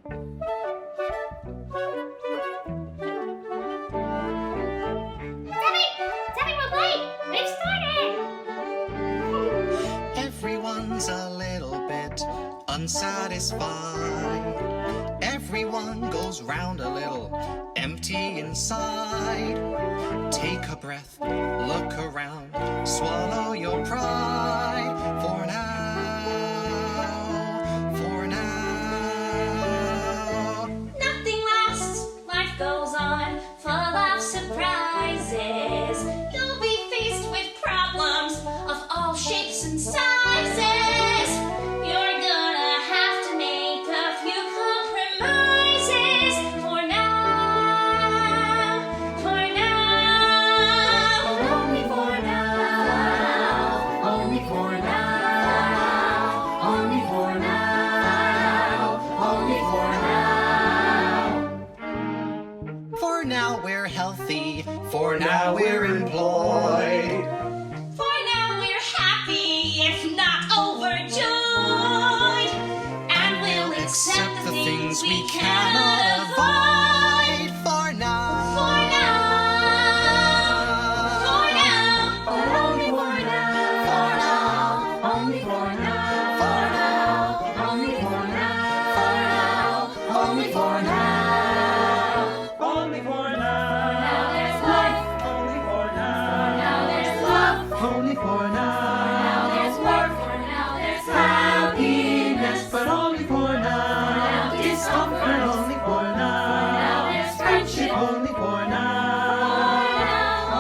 Debbie, we're late! We've started! Everyone's a little bit unsatisfied. Everyone goes round a little empty inside. Take a breath, look around, swallow your pride. For now. Nothing lasts, life goes on, full of surprises. You'll be faced with problems of all shapes and sizes. You're gonna have to make a few compromises. For now, but only for now, only for now, only for now, only for now. For now we're healthy, for now we're employed. For now we're happy, if not overjoyed. And we'll accept the things we cannot avoid. For now. For now, but only for now. Only for now. Only for now. Only for now. Only for now. Now there's life. Only for now. Now there's love. Only for now. Now there's work. Now there's happiness. But only for now. Now discomfort. And only for now. Now there's friendship. Only for now.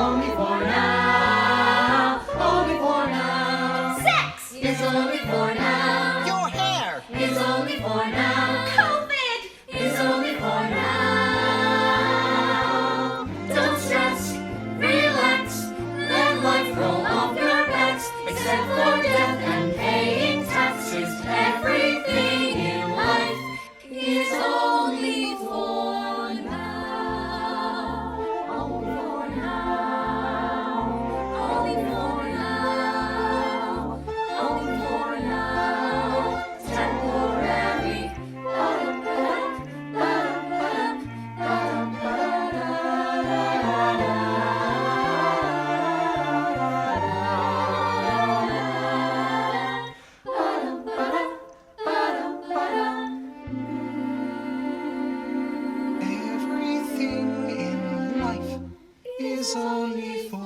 Only for now. Only for now. Sex is only for now. Your hair. Is only for now. COVID is only for now. Don't stress, relax, let life roll off your backs. Except for death and paying taxes, everything in life is only for now. Only for now. Only for now. Only for now. Temporary. Everything in life is only for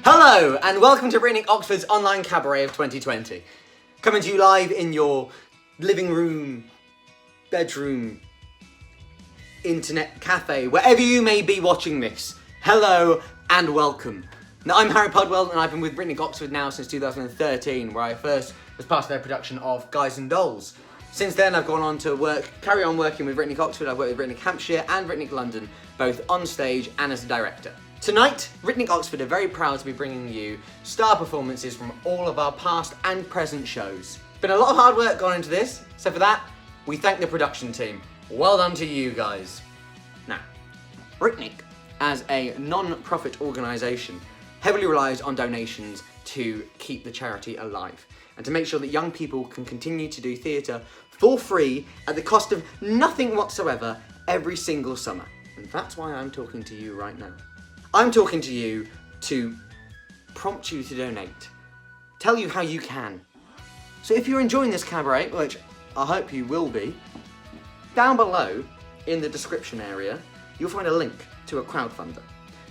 Hello, and welcome to RicNic Oxford's online cabaret of 2020. Coming to you live in your living room, bedroom, internet cafe, wherever you may be watching this. Hello and welcome. Now, I'm Harry Pudwell, and I've been with RicNic Oxford now since 2013, where I first was part of their production of Guys and Dolls. Since then, I've gone on to carry on working with RicNic Oxford. I've worked with RicNic Hampshire and RicNic London, both on stage and as a director. Tonight, RicNic Oxford are very proud to be bringing you star performances from all of our past and present shows. Been a lot of hard work gone into this, so for that, we thank the production team. Well done to you guys. Now, RicNic, as a non-profit organisation, heavily relies on donations to keep the charity alive and to make sure that young people can continue to do theatre for free at the cost of nothing whatsoever every single summer. And that's why I'm talking to you right now. I'm talking to you to prompt you to donate, tell you how you can. So if you're enjoying this cabaret, which I hope you will be, down below in the description area, you'll find a link to a crowdfunder.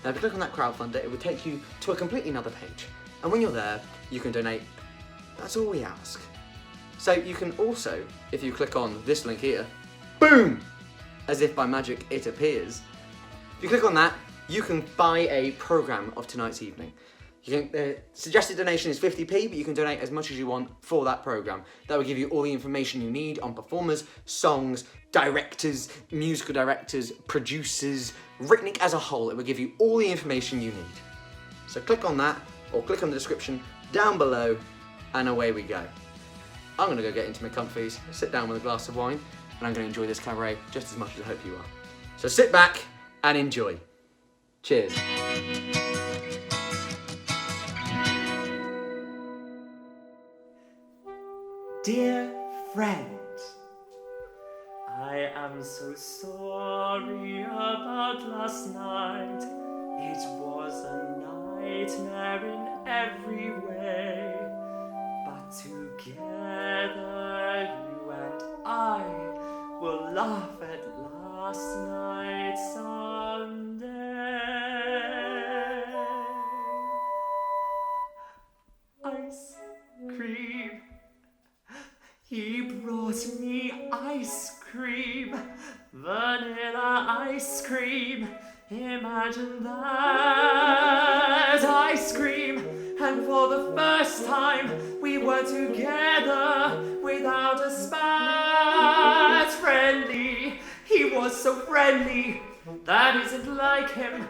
Now if you click on that crowdfunder, it will take you to a completely another page. And when you're there, you can donate. That's all we ask. So you can also, if you click on this link here, boom! As if by magic it appears. If you click on that, you can buy a programme of tonight's evening. The suggested donation is 50p, but you can donate as much as you want for that programme. That will give you all the information you need on performers, songs, directors, musical directors, producers, RicNic as a whole. It will give you all the information you need. So click on that, or click on the description down below, and away we go. I'm going to go get into my comfies, sit down with a glass of wine, and I'm going to enjoy this cabaret just as much as I hope you are. So sit back and enjoy. Cheers. Dear friends, I am so sorry about last night. It was a nightmare in every way. But together you and I will laugh at last night's Sunday. Ice cream. He brought me ice cream, vanilla ice cream. Imagine that ice cream. And for the first time, we were together without a spat. Friendly, he was so friendly. That isn't like him.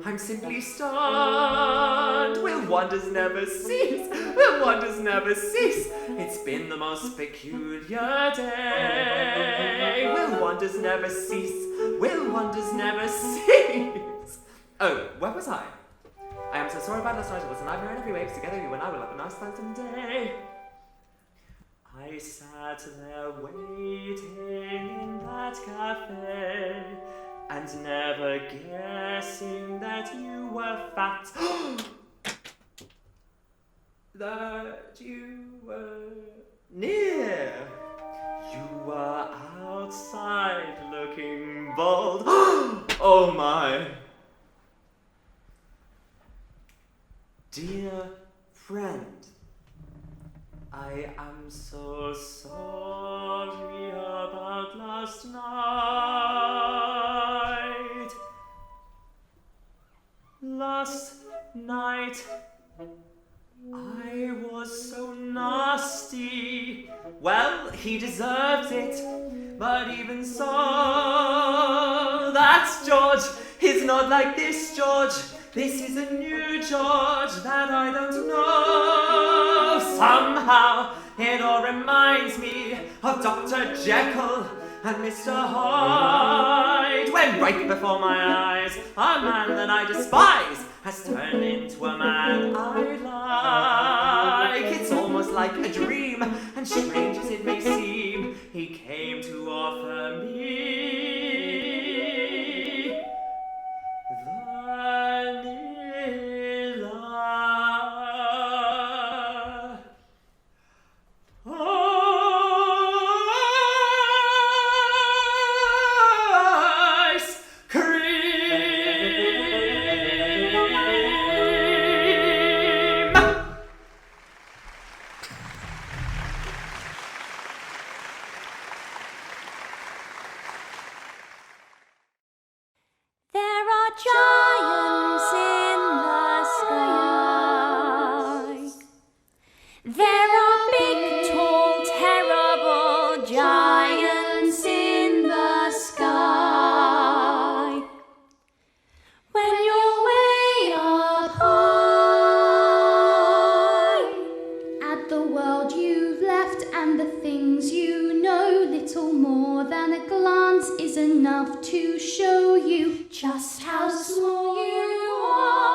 I'm simply stunned. Will wonders never cease? Will wonders never cease? It's been the most peculiar day. Will wonders never cease? Will wonders never cease? Oh, where was I? I am so sorry about last night. It was a nightmare in every way. Together you and I will have a nice time someday. I sat there waiting in that cafe, and never guessing that you were fat. That you were near. You were outside looking bold. Oh my. Dear friend, I am so sorry about last night. Last night, I was so nasty. Well, he deserved it, but even so, that's George. He's not like this George. This is a new George that I don't know. Somehow, it all reminds me of Dr. Jekyll and Mr. Hyde, when right before my eyes, a man that I despise has turned into a man I like. It's almost like a dream, and strange as it may seem, he came to offer me giants in the sky. There are big, tall, terrible giants in the sky. When you're way up high, at the world you've left and the things you know, little more than a glance is enough to show you just how small you are.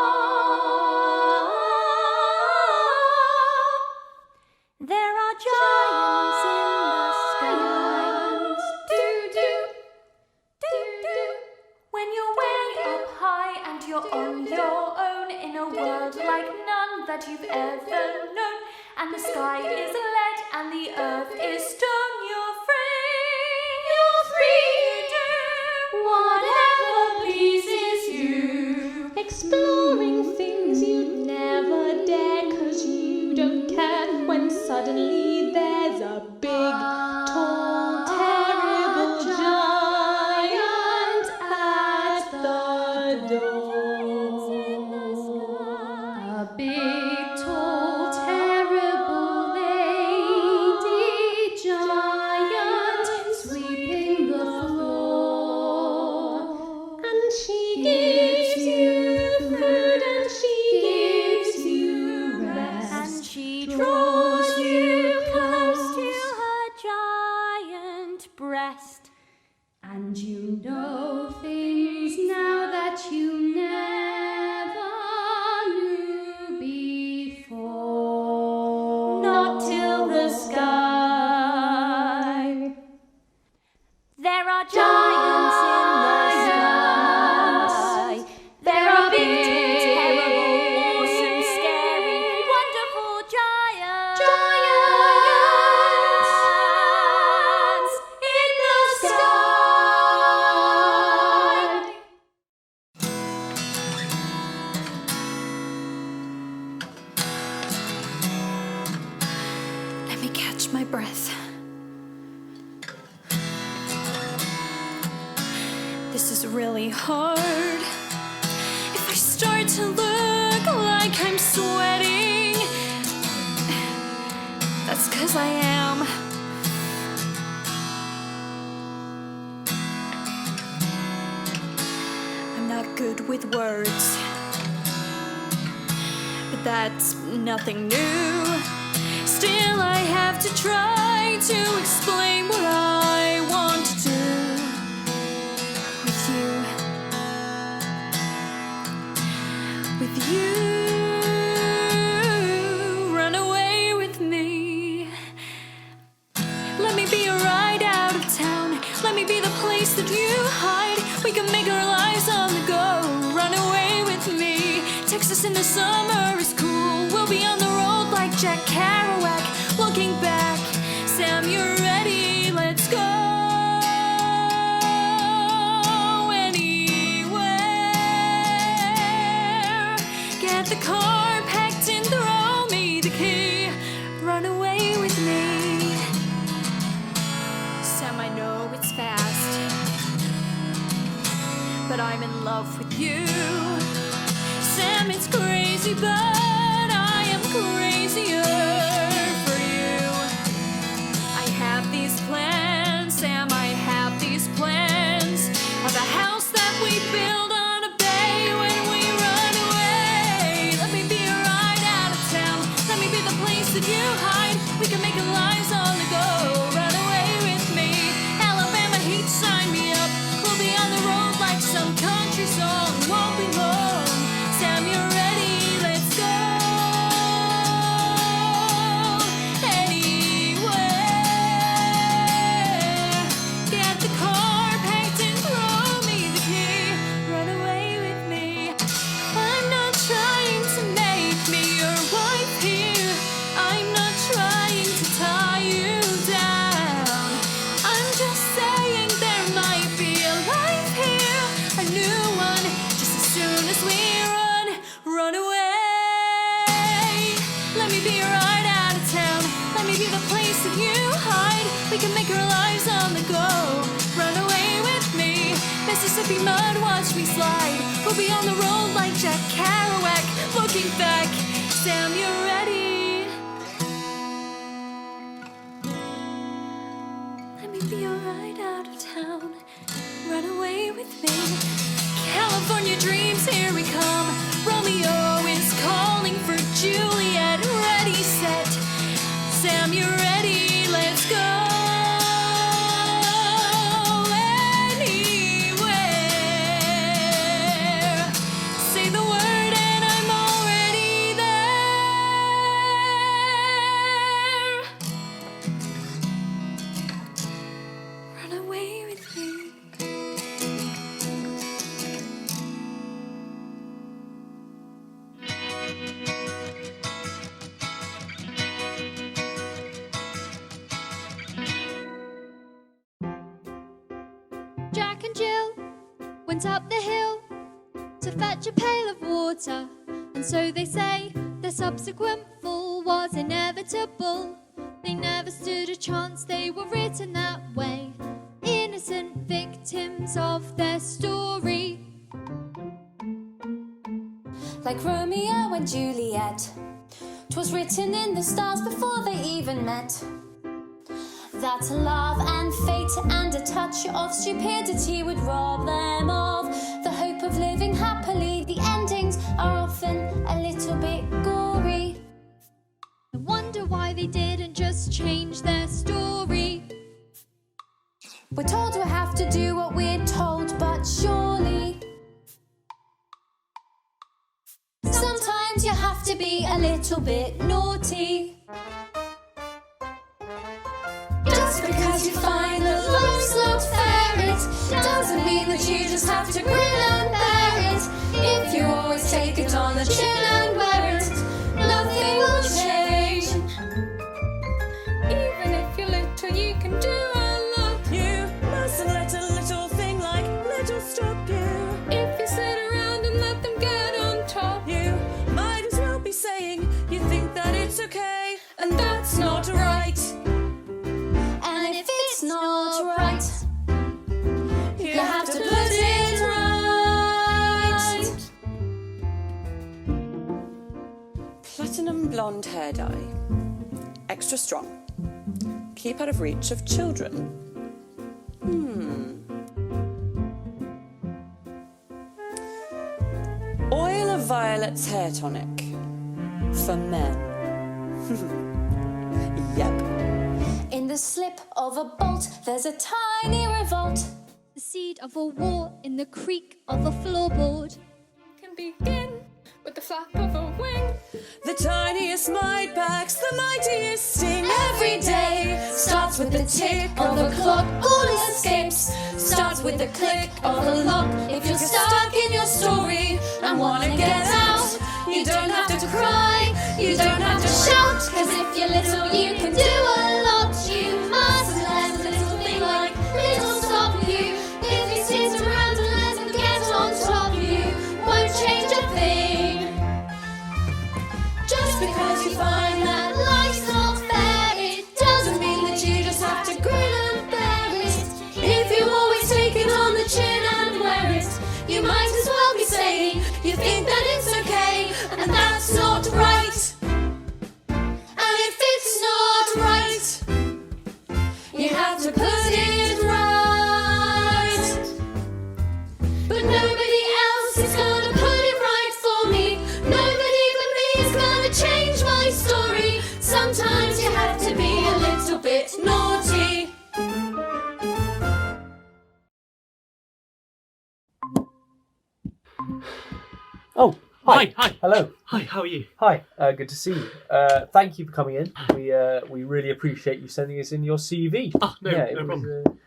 There are giants in the skies. Do-do, do-do. When you're way up high and you're on your own in a world like none that you've ever known, and the sky is lead and the earth is stone, you're free. You're free to do whatever pleases you, exploring things you'd never dare, 'cause you don't care when suddenly there's a big, tall, terrible giant at the door. A big, tall, terrible lady giant sweeping the floor, and she gives you food and she gives you rest, and she draws you close to her And you know things now that you never knew before. Not till the sky. There are giants in the sky. There are big, terrible, awesome, scary, wonderful giants. Giants in the sky. Let me catch my breath. This is really hard. If I start to look like I'm sweating, that's 'cause I am. I'm not good with words, but that's nothing new. Still, I have to try to explain what I want to do. With you, run away with me. Let me be a ride out of town. Let me be the place that you hide. We can make our lives on the go. Run away with me. Texas in the summer is cool. We'll be on the road like Jack Kerouac. Looking back, Sam, you're ready. Let's go. Get the car packed and throw me the key. Run away with me. Sam, I know it's fast, but I'm in love with you. Sam, it's crazy, but I am crazier for you. I have these plans, Sam, I have these plans of a house that we build on a bay when we run away. Let me be a ride out of town. Let me be the place that you hide. We can make our lives on the go. Run away with me. Alabama heat, sign me up. We'll be on the road like some country song. Won't be long. Sam, you're ready. Let's go. Anywhere. Get the car packed and throw me the key. Run away with me. I'm not trying to make me your wife here. I'm not trying to tie you down. I'm just saying there might be a life here, a new one, just as soon as we run away. Let me be a ride out of town. Let me be the place that you hide. We can make our lives on the go. Run away with me. Mississippi mud, watch me slide. We'll be on the road like Jack Kerouac. Looking back, Sam, you're ready. Let me be a ride out of town. Run away with me. California dreams, here we come. Romeo is calling for Juliet. Ready, set. Sam, you're ready. Let's go. Anywhere. Say the word and I'm already there. Run away with me. Jack and Jill went up the hill to fetch a pail of water, and so they say their subsequent fall was inevitable. They never stood a chance, they were written that way, innocent victims of their story. Like Romeo and Juliet, 'twas written in the stars before they even met, that love and fate and a touch of stupidity would rob them of the hope of living happily. The endings are often a little bit gory. I wonder why they didn't just change their story. We're told we have to do what we're told, but surely sometimes you have to be a little bit naughty. Just because you find that life's not fair, it doesn't mean that you just have to grin and bear it. If you always take it on the chin and wear it, nothing will change. Even if you're little, you can do a lot. You mustn't let a little thing like little stop you. If you sit around and let them get on top, You might as well be saying you think that it's okay, and that's not right. And if it's not right, you have to put it right. Platinum blonde hair dye. Extra strong. Keep out of reach of children. Oil of violets hair tonic. For men. Yep. In the slip of a bolt, there's a tiny revolt. The seed of a war in the creak of a floorboard Can begin with the flap of a wing. The tiniest mite packs the mightiest sting. Every day starts with the tick of a clock. All escapes starts with the click of a lock. If you're stuck in your story and wanna get out, you don't have to cry, you don't have to shout. Cause if you're little, you can do a lot. You mustn't let a little thing like little stop you. If you sit around and let them get on top, you won't change a thing. Just because you find that life's not fair, it doesn't mean that you just have to grin and bear it. If you always take it on the chin and wear it, you might as well be saying you think that it's okay, and that's not right. And if it's not right, you have to put it right. But nobody else is gonna put it right for me. Nobody but me is gonna change my story. Sometimes you have to be a little bit naughty. Oh, hi. Hi. Hello. Hi, how are you? Hi. Good to see you. Thank you for coming in. We really appreciate you sending us in your CV. Oh, no, yeah, no problem.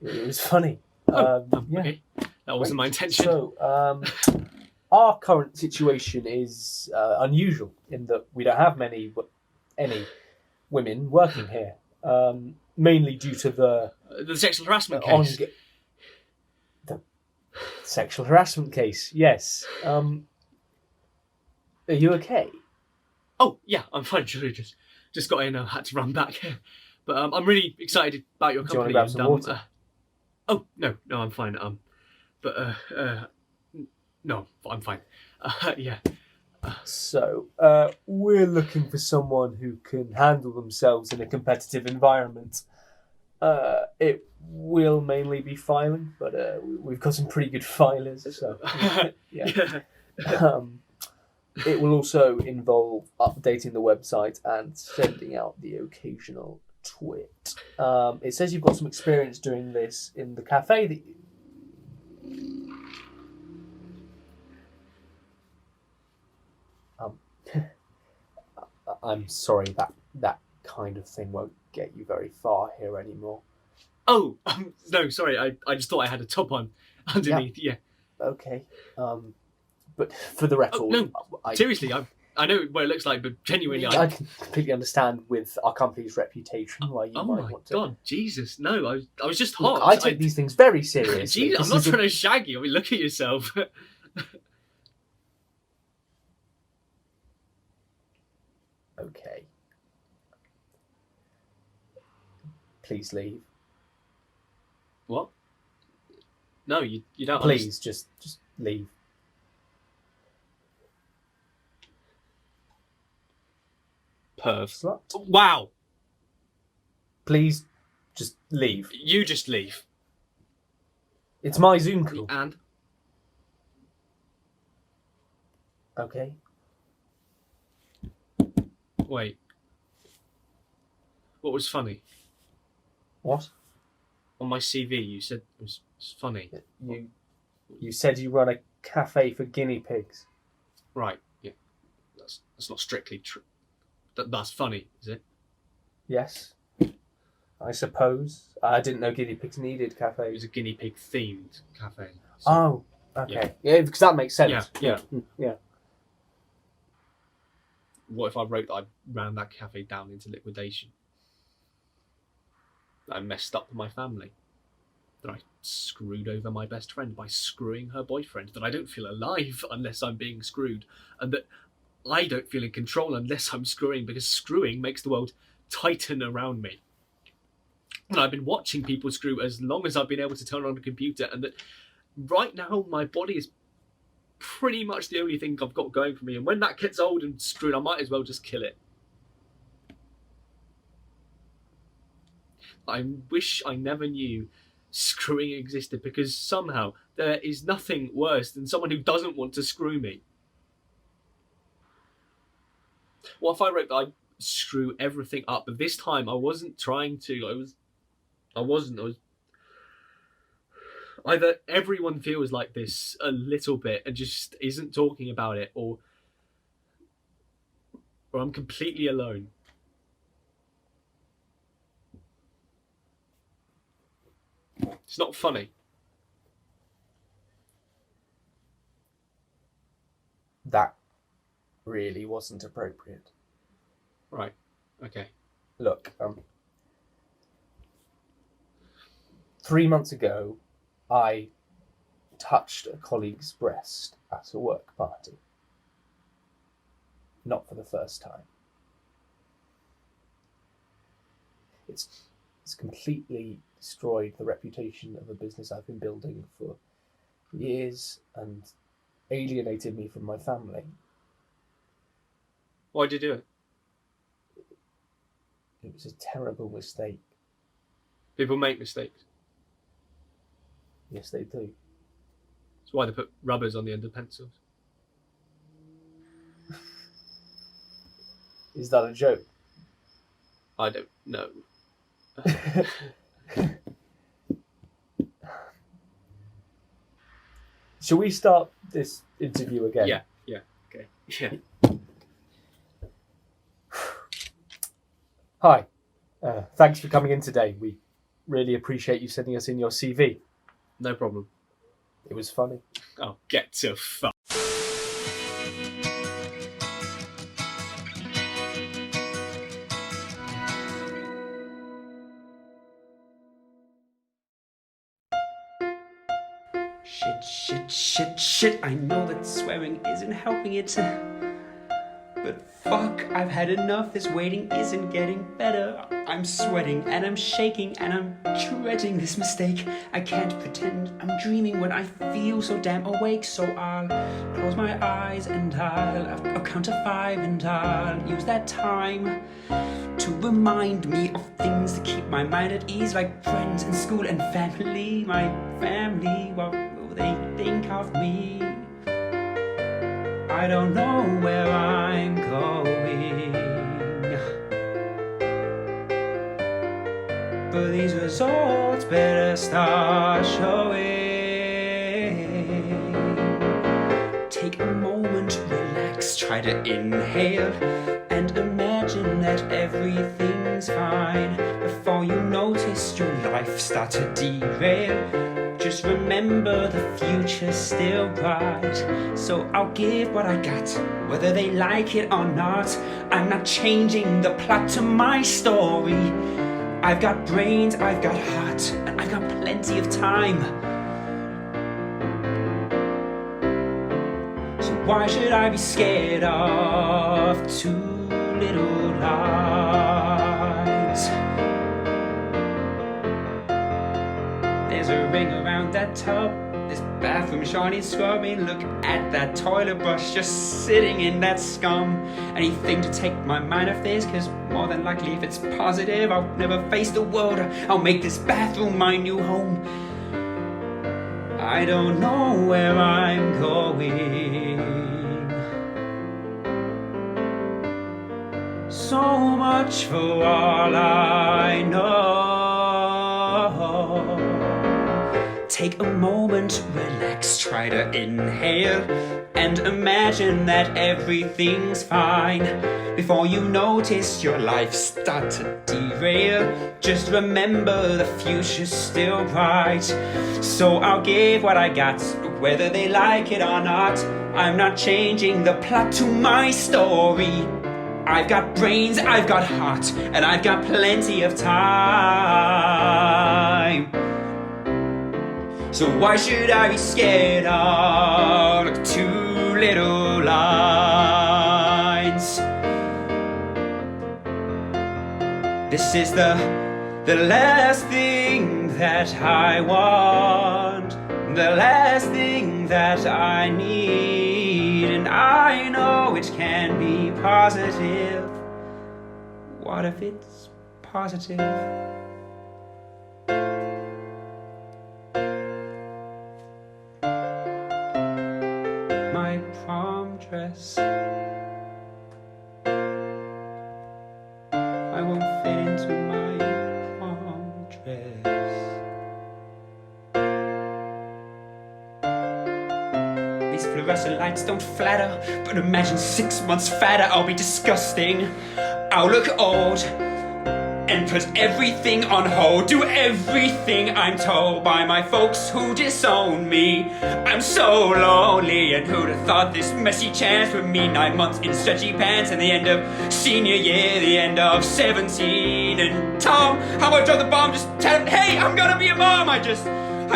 It was funny. Oh, yeah. okay. That wasn't my intention. So, our current situation is unusual in that we don't have any women working here, mainly due to the sexual harassment case. The sexual harassment case. Yes. Are you okay? Oh, yeah, I'm fine. Just got in. I had to run back. But I'm really excited about your Do you want company. to grab some water? Oh, no, I'm fine. No, I'm fine. Yeah. So, we're looking for someone who can handle themselves in a competitive environment. It will mainly be filing, but we've got some pretty good filers, so yeah. It will also involve updating the website and sending out the occasional tweet. It says you've got some experience doing this in the cafe that you... I'm sorry, that kind of thing won't get you very far here anymore. Oh, no, sorry. I just thought I had a top on underneath. Yeah. Okay. But for the record... Oh, no, seriously, I know what it looks like, but genuinely... I can completely understand with our company's reputation why you might want to... Oh my God, Jesus, no, I was just Look, hot. I take these things very seriously. Jesus, I'm not trying to shag you. I mean, look at yourself. Okay. Please leave. What? No, you don't. Please, just leave. Perv. Slut. Wow. Please, just leave. You just leave. It's my Zoom call. And? Okay. Wait. What was funny? What? On my CV, you said it was funny. You said you run a cafe for guinea pigs. Right, yeah. That's not strictly true. That's funny, is it? Yes. I suppose. I didn't know guinea pigs needed It cafes. was a guinea pig themed cafe. Oh, okay. Yeah, because that makes sense. Yeah. Yeah. What if I wrote that I ran that cafe down into liquidation? That I messed up my family? That I screwed over my best friend by screwing her boyfriend? That I don't feel alive unless I'm being screwed? And that I don't feel in control unless I'm screwing, because screwing makes the world tighten around me. And I've been watching people screw as long as I've been able to turn on a computer, and that right now my body is pretty much the only thing I've got going for me. And when that gets old and screwed, I might as well just kill it. I wish I never knew screwing existed, because somehow there is nothing worse than someone who doesn't want to screw me. What if I wrote that I screw everything up, but this time I wasn't trying to. I was either everyone feels like this a little bit and just isn't talking about it, or I'm completely alone. It's not funny. That really wasn't appropriate. Right. Okay. Look, 3 months ago, I touched a colleague's breast at a work party. Not for the first time. It's completely destroyed the reputation of a business I've been building for years and alienated me from my family. Why'd you do it? It was a terrible mistake. People make mistakes. Yes, they do. That's why they put rubbers on the end of pencils. Is that a joke? I don't know. Shall we start this interview again? Yeah, okay. Yeah. Hi. Thanks for coming in today. We really appreciate you sending us in your CV. No problem. It was funny. Oh, get to fuck. Shit. I know that swearing isn't helping it. But fuck, I've had enough. This waiting isn't getting better. I'm sweating and I'm shaking and I'm dreading this mistake. I can't pretend I'm dreaming when I feel so damn awake. So I'll close my eyes and I'll count to 5 and I'll use that time to remind me of things to keep my mind at ease, like friends and school and family. My family, what will they think of me? I don't know where I'm going, but these results better start showing. Take a moment, relax, try to inhale, and imagine that everything's fine before you notice your life start to derail. Just remember the future's still bright, so I'll give what I got, whether they like it or not. I'm not changing the plot to my story. I've got brains, I've got heart, and I've got plenty of time. So why should I be scared of two little lights? There's a ring around that tub, this bathroom shiny scrubbing. Look at that toilet brush just sitting in that scum. Anything to take my mind off this, cause more than likely if it's positive I'll never face the world. I'll make this bathroom my new home. I don't know where I'm going. So much for all I know. Take a moment, relax, try to inhale, and imagine that everything's fine. Before you notice your life start to derail, just remember the future's still bright. So I'll give what I got, whether they like it or not. I'm not changing the plot to my story. I've got brains, I've got heart, and I've got plenty of time. So why should I be scared of 2 little lines? This is the last thing that I want, the last thing that I need, and I know it can be positive. What if it's positive? My prom dress, I won't fit into my prom dress. These fluorescent lights don't flatter, but imagine 6 months fatter. I'll be disgusting, I'll look old, and put everything on hold. Do everything I'm told by my folks who disown me. I'm so lonely, and who'd have thought this messy chance would mean 9 months in stretchy pants and the end of senior year, the end of 17. And Tom, how I drove the bomb, just tell him, hey, I'm gonna be a mom. I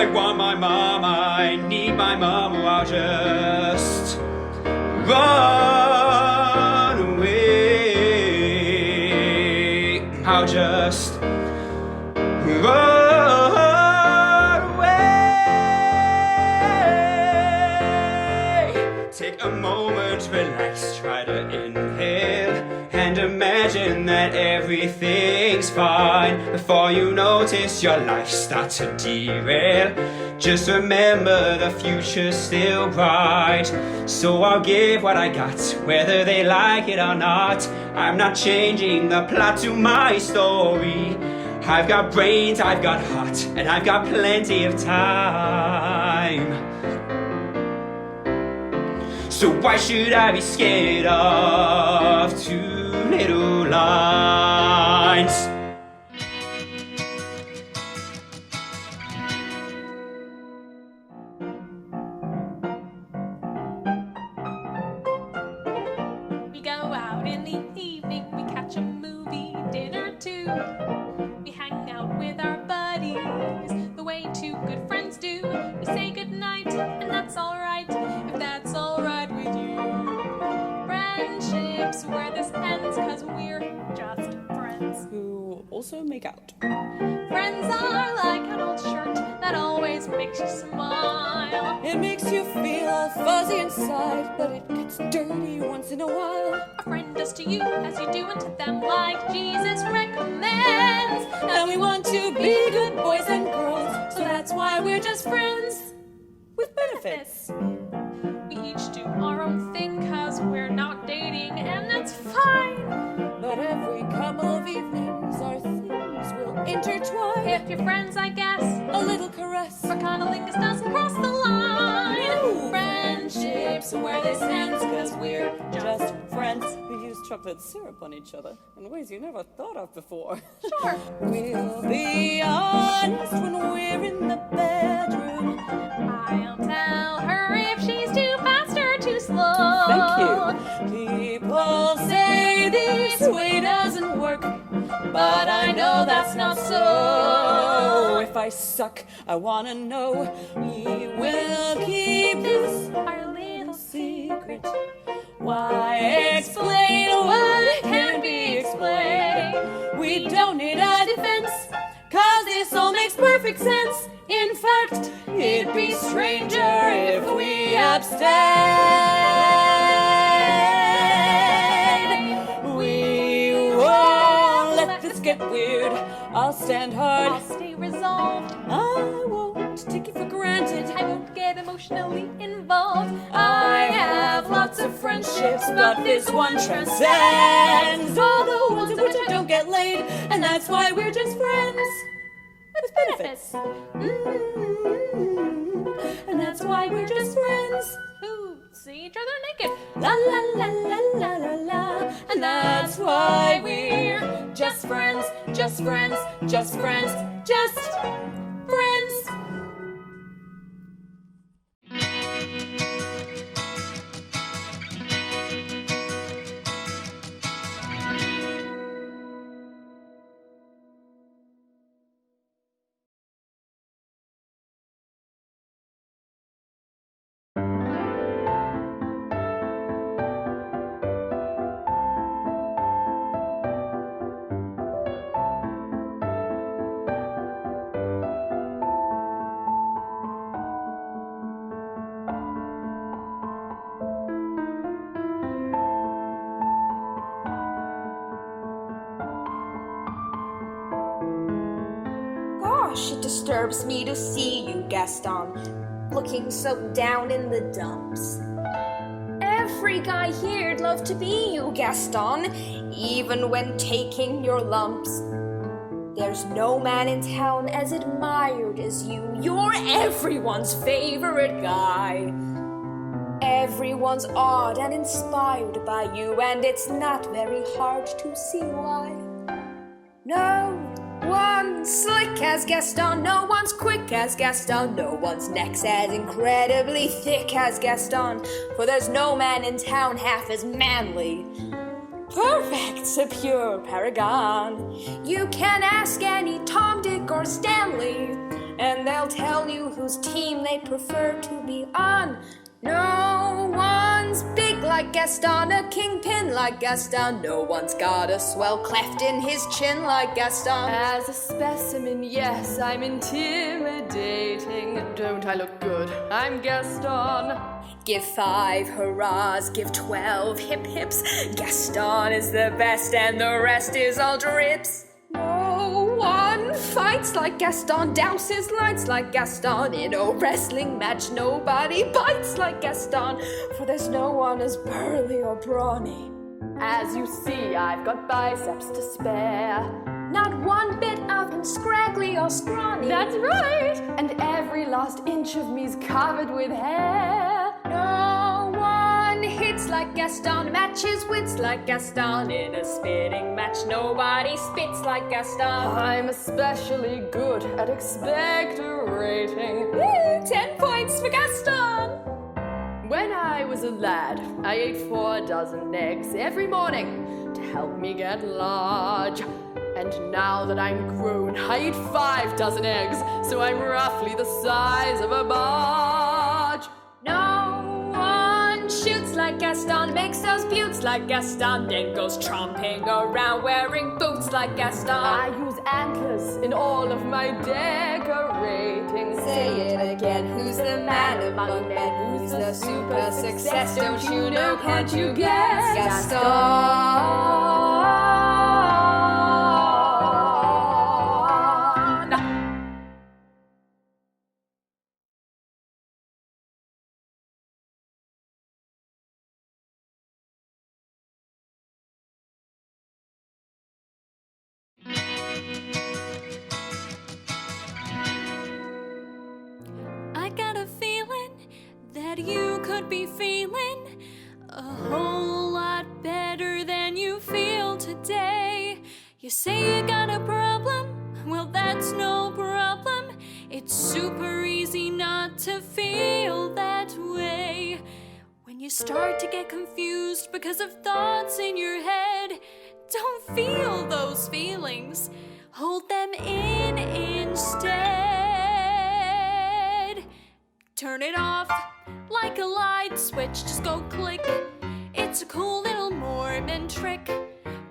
want my mom, I need my mom. Oh, I'll just run away. I'll just run away. Take a moment, relax, try to inhale, and imagine that everything's fine. Before you notice your life start to derail, just remember the future's still bright. So I'll give what I got, whether they like it or not. I'm not changing the plot to my story. I've got brains, I've got heart, and I've got plenty of time. So why should I be scared of 2 little lines? We go out in the evening, we catch a movie, dinner too. We hang out with our buddies, the way 2 good friends do. We say goodnight, and that's alright, if that's alright with you. Friendships where this ends, cause we're just friends. Who also make out. Friends are like an old shirt that always makes you smile. It makes you feel all fuzzy inside, but it gets dirty once in a while. A friend does to you as you do unto them, like Jesus recommends. And we want to be good boys and girls, so that's why we're just friends with benefits. We each do our own thing, cause we're not dating, and that's fine. But every couple of evenings our things will intertwine. If you're friends, I guess A little caress for cunnilingus doesn't cross the line. Ooh. Friendships where this ends, cause we're just friends who use chocolate syrup on each other in ways you never thought of before. Sure. We'll be honest when we're in the bedroom. I'll tell her if she's too fast or too slow. Thank you. People say this way doesn't work, but I know that's not so. If I suck, I wanna know. We will keep this Our little secret. Why explain what can't be explained? We don't need a defense, cause this all makes perfect sense. In fact, it'd be stranger if we abstain. We won't let this get weird. I'll stand hard. I'll stay resolved. I won't take you for granted. I won't get emotionally involved. I have lots of friendships, but this one transcends all the ones in which I don't get laid, and that's why we're just friends with benefits. office. And that's why we're just friends who see each other naked. La la la la la la la. And that's why we're just friends, just friends, just friends, just friends. Gosh, it disturbs me to see you, Gaston, looking so down in the dumps. Every guy here'd love to be you, Gaston, even when taking your lumps. There's no man in town as admired as you. You're everyone's favorite guy. Everyone's awed and inspired by you, and it's not very hard to see why. No one's slick as Gaston, no one's quick as Gaston, no one's neck's as incredibly thick as Gaston, for there's no man in town half as manly. Perfect's a pure paragon. You can ask any Tom, Dick, or Stanley, and they'll tell you whose team they prefer to be on. No one's big like Gaston, a kingpin like Gaston. No one's got a swell cleft in his chin like Gaston. As a specimen, yes, I'm intimidating. Don't I look good? I'm Gaston. Give 5 hurrahs, give 12 hip hips. Gaston is the best and the rest is all drips. No one fights like Gaston, douses lights like Gaston. In a wrestling match, nobody bites like Gaston, for there's no one as burly or brawny. As you see, I've got biceps to spare. Not one bit of him scraggly or scrawny. That's right! And every last inch of me's covered with hair. No one hits like Gaston, matches wits like Gaston. In a spitting match, nobody spits like Gaston. I'm especially good at expectorating. Woo, 10 points for Gaston! When I was a lad, I ate 4 dozen eggs every morning to help me get large. And now that I'm grown, I eat 5 dozen eggs, so I'm roughly the size of a barge. No one shoots like Gaston, makes those buttes like Gaston, then goes tromping around wearing boots like Gaston. I use antlers in all of my decorating. Say it again, who's the man among men? Who's the super success? Don't you know, can't you guess? Gaston! I got a feeling that you could be feeling a whole lot better than you feel today. You say you got a problem, well that's no problem. It's super easy not to feel that way. When you start to get confused because of thoughts in your head, don't feel those feelings, hold them in instead. Turn it off like a light switch, just go click. It's a cool little Mormon trick.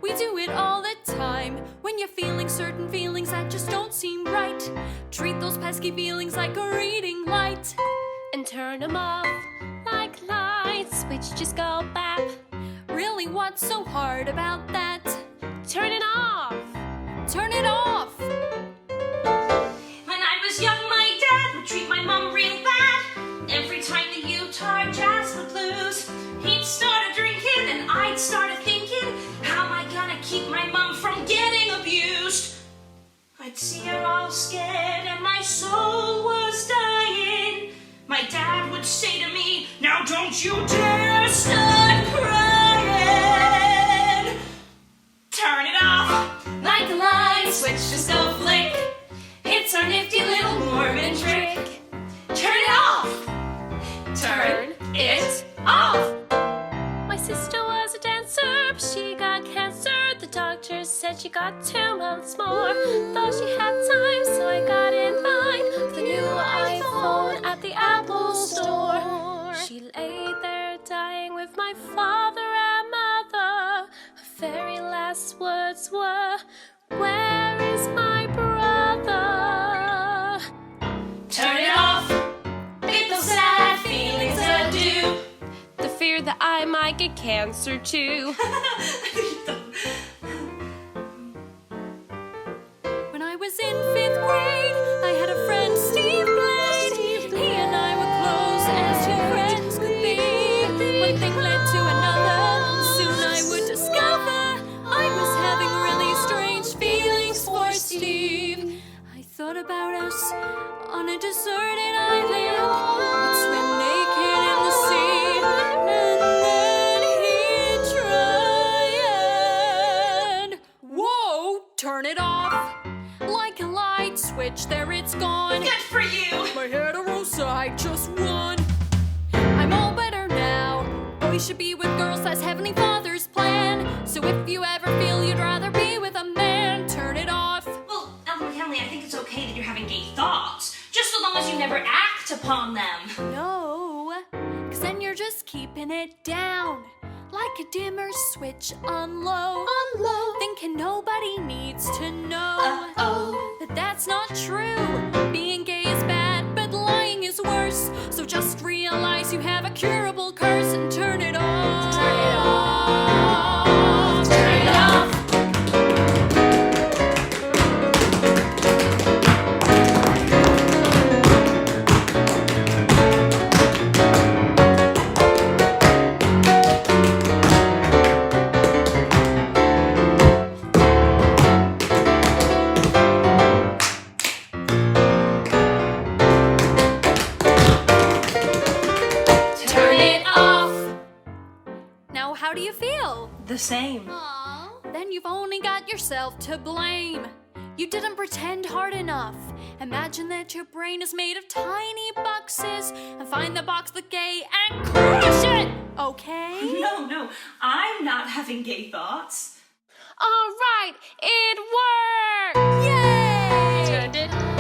We do it all the time when you're feeling certain feelings that just don't seem right. Treat those pesky feelings like a reading light and turn them off like light switch, just go bap. Really, what's so hard about that? Turn it off! Turn it off! When I was young, my dad would treat my mom real bad. Every time the Utah Jazz would lose, he'd start drinking and I'd start thinking, how am I gonna keep my mom from getting abused? I'd see her all scared and my would say to me, now don't you dare start crying. Turn it off like a light switch, just go flick. It's our nifty little Mormon trick. Turn it off. Turn it off. My sister was a dancer, but she got cancer. The doctor said she got 2 months more. Thought she had time, so I got in line for the new iPhone at the Apple store. She lay there dying with my father and mother. Her very last words were, "Where is my brother?" Turn it off. Leave those sad feelings adieu. The fear that I might get cancer too. When I was in 5th grade, I had a friend, Steve Blade. He and I were close as 2 friends could be. One thing led to another. Soon I would discover I was having really strange feelings for Steve. I thought about us on a deserted island. We'd swim naked in the sea, and then he'd try and whoa, turn it off like a light switch. There it's gone. Good for you. My hetero side just won. I'm all better now. Boys should be with girls, that's Heavenly Father's plan. So if you ever feel you'd rather be with a man, turn it off. Well, Emily, I think it's okay that you're having gay thoughts, just so long as you never act upon them. No, 'cause then you're just keeping it down. Like a dimmer switch on low. Thinking nobody needs to know. But that's not true. Being gay is bad, but lying is worse. So just realize you have a curable curse and turn it off. Turn it off. Turn it off. How do you feel? The same. Aww. Then you've only got yourself to blame. You didn't pretend hard enough. Imagine that your brain is made of tiny boxes and find the box that's gay and crush it, okay? No, I'm not having gay thoughts. All right, it worked! Yay! Turn it off.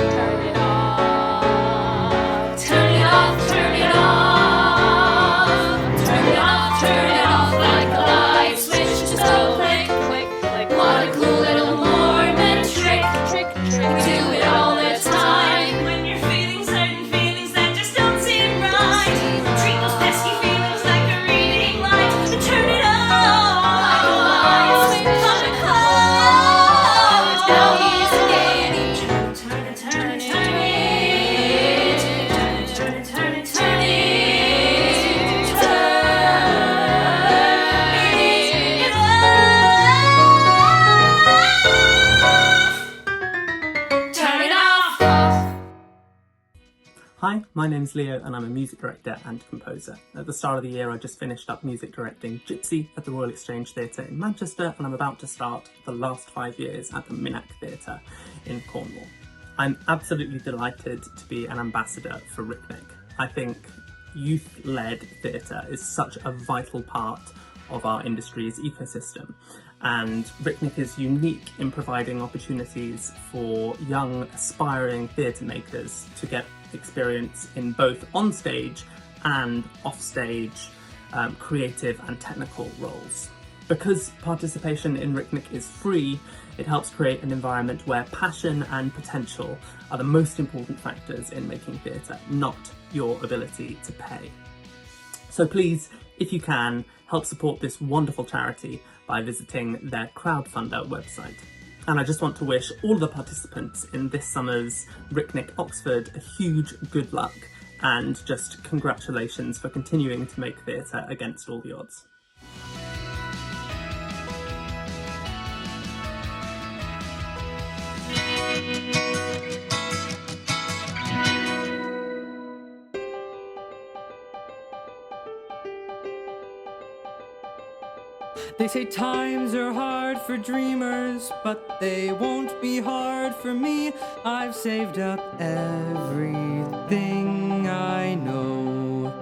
Turn it off, turn it off. Turn it off, turn it off like a light switch. Just go click, click, click. What a cool little Mormon trick. We do it all the time. When you're feeling certain feelings that just don't seem right, treat those pesky feelings like a reading light. And turn it off like a light switch. Coming close. Now he's gaiety. Turn it, turn it, turn it. Turn it, turn it, turn it. Hi, my name's Leo and I'm a music director and composer. At the start of the year I just finished up music directing Gypsy at the Royal Exchange Theatre in Manchester, and I'm about to start the last 5 years at the Minack Theatre in Cornwall. I'm absolutely delighted to be an ambassador for RicNic. I think youth-led theatre is such a vital part of our industry's ecosystem, and RicNic is unique in providing opportunities for young aspiring theatre makers to get experience in both on-stage and off-stage creative and technical roles. Because participation in RicNic is free, it helps create an environment where passion and potential are the most important factors in making theatre, not your ability to pay. So please, if you can, help support this wonderful charity by visiting their crowdfunder website. And I just want to wish all the participants in this summer's RicNic Oxford a huge good luck, and just congratulations for continuing to make theatre against all the odds. They say times are hard for dreamers, but they won't be hard for me. I've saved up everything I know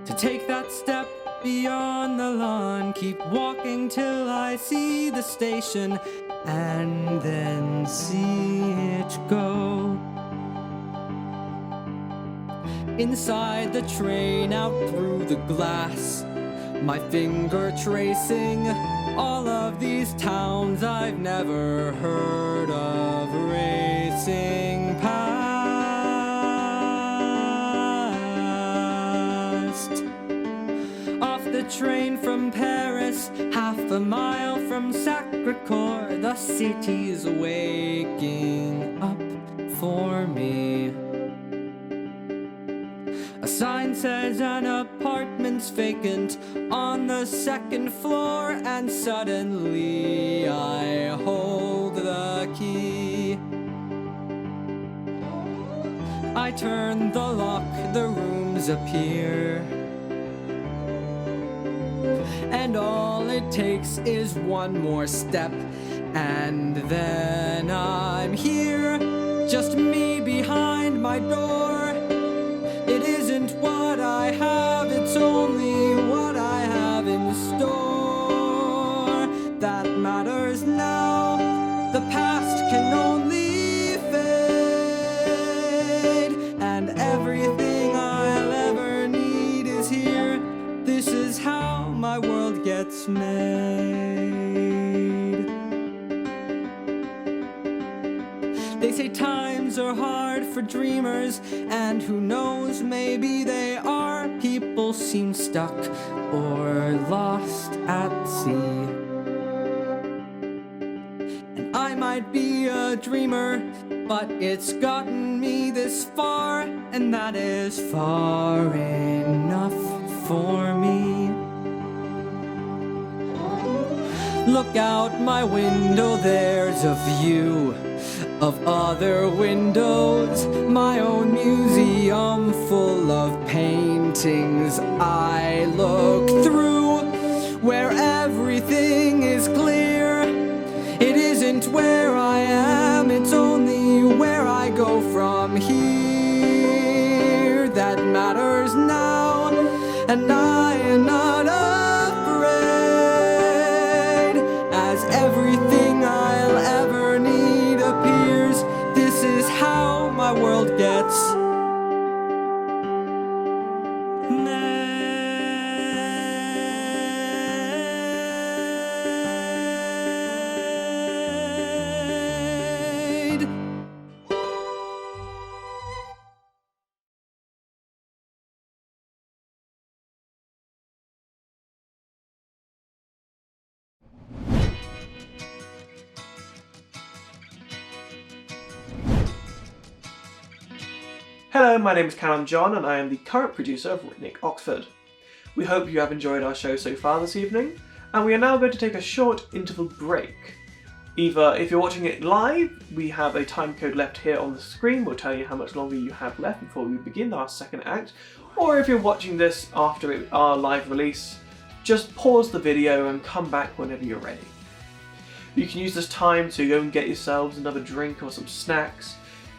to take that step beyond the lawn, keep walking till I see the station, and then see it go. Inside the train, out through the glass, my finger tracing all of these towns I've never heard of, racing past. Off the train from Paris, half a mile from Sacré-Cœur, the city's waking up for me. A sign says an apartment's vacant on the second floor, and suddenly I hold the key. I turn the lock, the rooms appear, and all it takes is one more step, and then I'm here, just me behind my door. It isn't what I have, it's only what I have in store that matters now. The past can only fade, and everything I'll ever need is here. This is how my world gets made. They say times are hard for dreamers, and who knows, maybe they are. People seem stuck or lost at sea, and I might be a dreamer, but it's gotten me this far, and that is far enough for me. Look out my window, there's a view of other windows, my own museum full of paintings I look through, where everything is clear. It isn't where I am, it's only where I go from here that matters now, and I am not afraid, as everything I'll ever need appears. This is how my world gets made. Hello, my name is Callum John and I am the current producer of RicNic Oxford. We hope you have enjoyed our show so far this evening, and we are now going to take a short interval break. Either if you're watching it live, we have a time code left here on the screen, we'll tell you how much longer you have left before we begin our second act, or if you're watching this after our live release, just pause the video and come back whenever you're ready. You can use this time to go and get yourselves another drink or some snacks,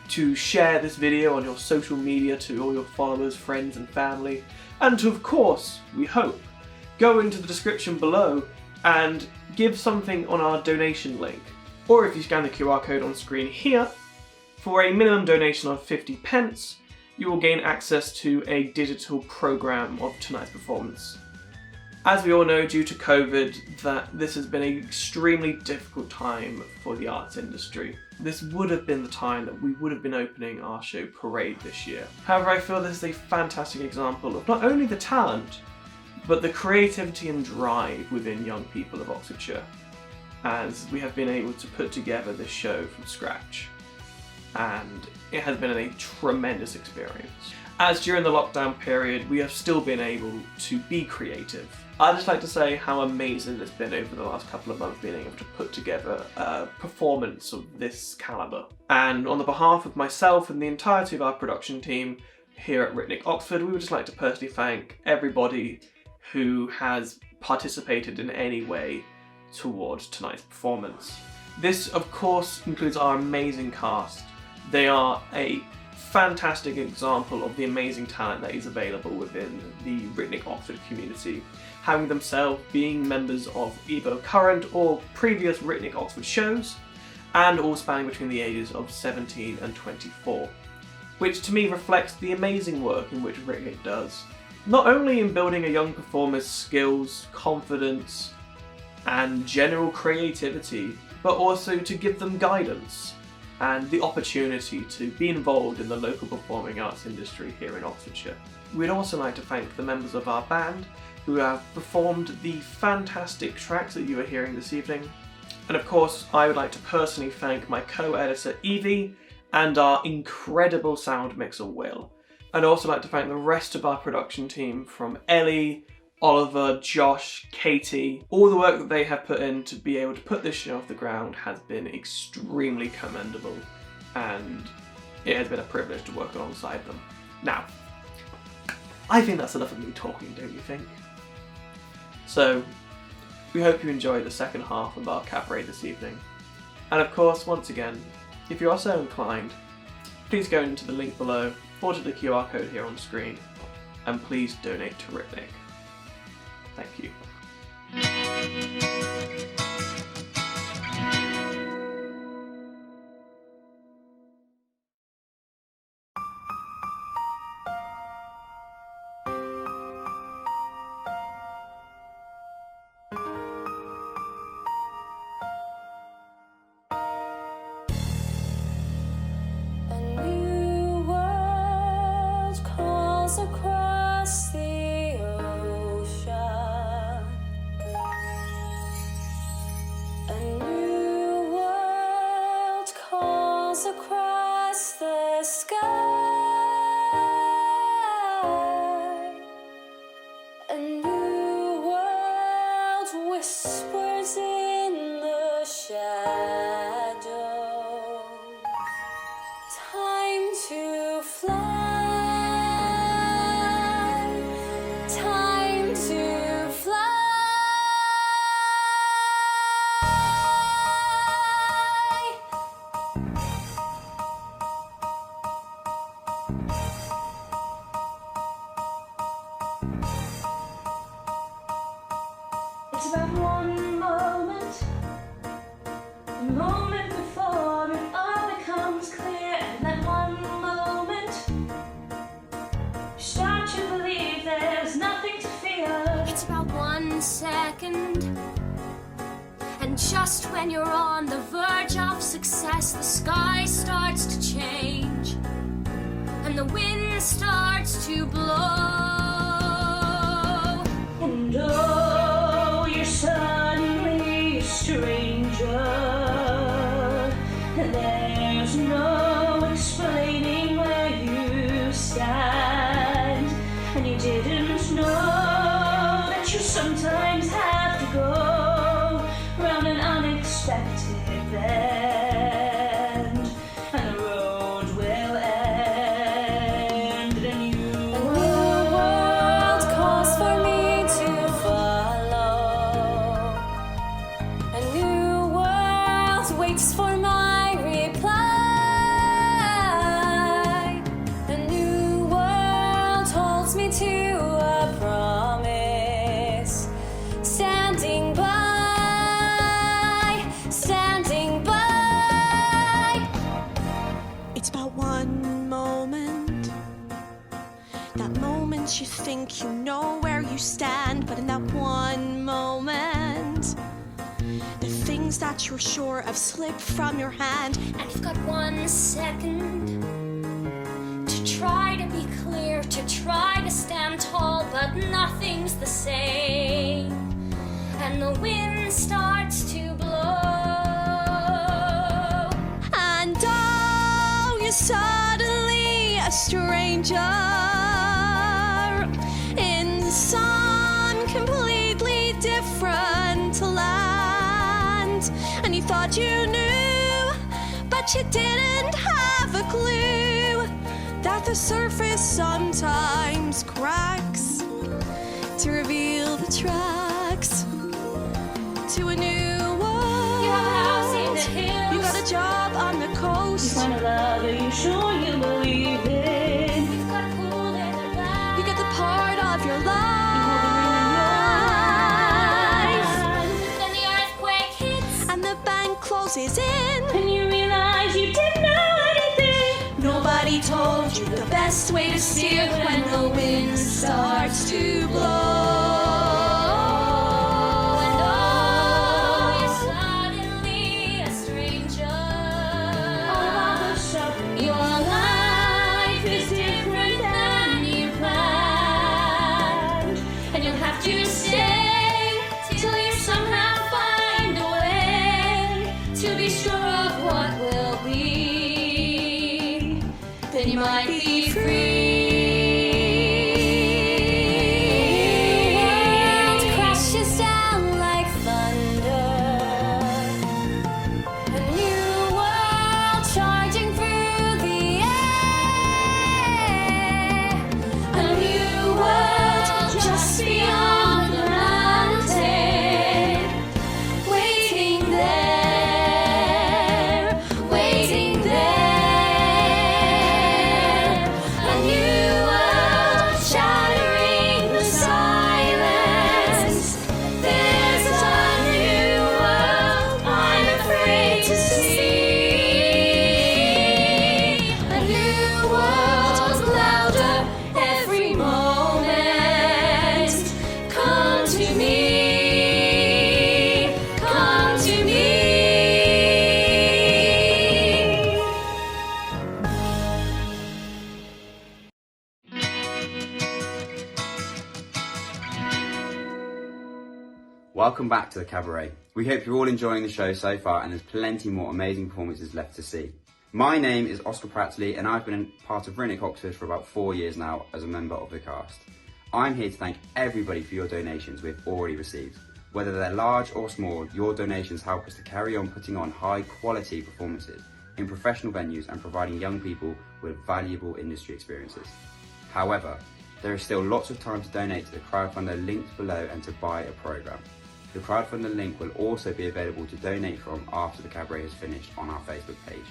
to share this video on your social media to all your followers, friends and family, and to, of course, we hope, go into the description below and give something on our donation link. Or if you scan the QR code on screen here, for a minimum donation of 50p, you will gain access to a digital programme of tonight's performance. As we all know, due to COVID, that this has been an extremely difficult time for the arts industry. This would have been the time that we would have been opening our show Parade this year. However, I feel this is a fantastic example of not only the talent, but the creativity and drive within young people of Oxfordshire, as we have been able to put together this show from scratch. And it has been a tremendous experience. As during the lockdown period, we have still been able to be creative. I'd just like to say how amazing it's been over the last couple of months being able to put together a performance of this calibre. And on the behalf of myself and the entirety of our production team here at RicNic Oxford, we would just like to personally thank everybody who has participated in any way towards tonight's performance. This, of course, includes our amazing cast. They are a fantastic example of the amazing talent that is available within the RicNic Oxford community, having themselves being members of either current or previous RicNic Oxford shows, and all spanning between the ages of 17 and 24, which to me reflects the amazing work in which RicNic does, not only in building a young performer's skills, confidence, and general creativity, but also to give them guidance and the opportunity to be involved in the local performing arts industry here in Oxfordshire. We'd also like to thank the members of our band who have performed the fantastic tracks that you are hearing this evening. And of course, I would like to personally thank my co-editor Evie and our incredible sound mixer Will. I'd also like to thank the rest of our production team, from Ellie, Oliver, Josh, Katie. All the work that they have put in to be able to put this show off the ground has been extremely commendable, and it has been a privilege to work alongside them. Now, I think that's enough of me talking, don't you think? So, we hope you enjoy the second half of our cabaret this evening. And of course, once again, if you are so inclined, please go into the link below or to the QR code here on screen, and please donate to RicNic. Thank you. A new world calls across the ocean. A new world calls across the sky. A new world whispers in the shadows. Time to fly. Time to fly. It's about one moment, a moment before it all becomes clear, and that one moment, you start to believe there's nothing to fear. It's about 1 second, and just when you're on the verge of success, the sky starts to change, and the wind starts to blow. And oh, you're suddenly a stranger, and there's no explaining where you stand, and you didn't know that you sometimes have to go round an unexpected bend, and the road will end. A new world calls for me to follow. A new world waits for my reply. A new world holds me to a promise. Standing by, standing by. It's about one moment. That moment you think you know where you stand, but in that one moment, the things that you're sure of slip from your hand. And you've got 1 second to try to be clear, to try to stand tall, but nothing's the same. And the wind starts to blow. And oh, you're suddenly a stranger in some completely different land. And you thought you knew, but you didn't have a clue that the surface sometimes cracks to reveal the tracks coast. You find a love that you sure you believe in. You've got a pool in their back. You get the part of your life. Then the earthquake hits. And the bank closes in. And you realize you didn't know anything. Nobody told you the best way to steer when the wind starts to blow. And oh, you're suddenly a stranger. All of a sudden, your life is different than you planned. And you'll have to stay till you somehow find a way to be sure of what will be. Then you might be free. The world crashes down like thunder. A new world charging through the air. A new world just beyond the Atlantic. Waiting there, waiting there. A new world shattering the silence. There's a new world I'm afraid to see. A new world louder every moment. Come to me, come to me. Welcome back to the Cabaret. We hope you're all enjoying the show so far, and there's plenty more amazing performances left to see. My name is Oscar Prattley, and I've been part of RicNic Oxford for about 4 years now as a member of the cast. I'm here to thank everybody for your donations we've already received. Whether they're large or small, your donations help us to carry on putting on high quality performances in professional venues and providing young people with valuable industry experiences. However, there is still lots of time to donate to the crowdfunder linked below and to buy a programme. The crowdfunder link will also be available to donate from after the Cabaret has finished on our Facebook page.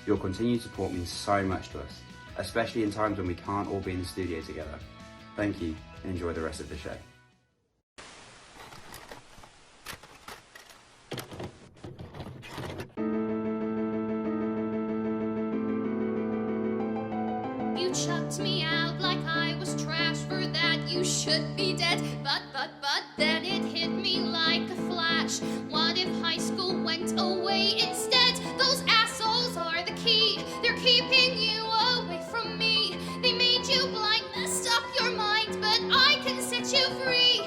Your continued support means so much to us, especially in times when we can't all be in the studio together. Thank you, and enjoy the rest of the show. You chucked me out like I was trash. For that you should be dead. But then it hit me like a flash. What if high school went away instead? Those assholes are the key. They're keeping you away from me. They made you blind, messed up your mind, but I can set you free.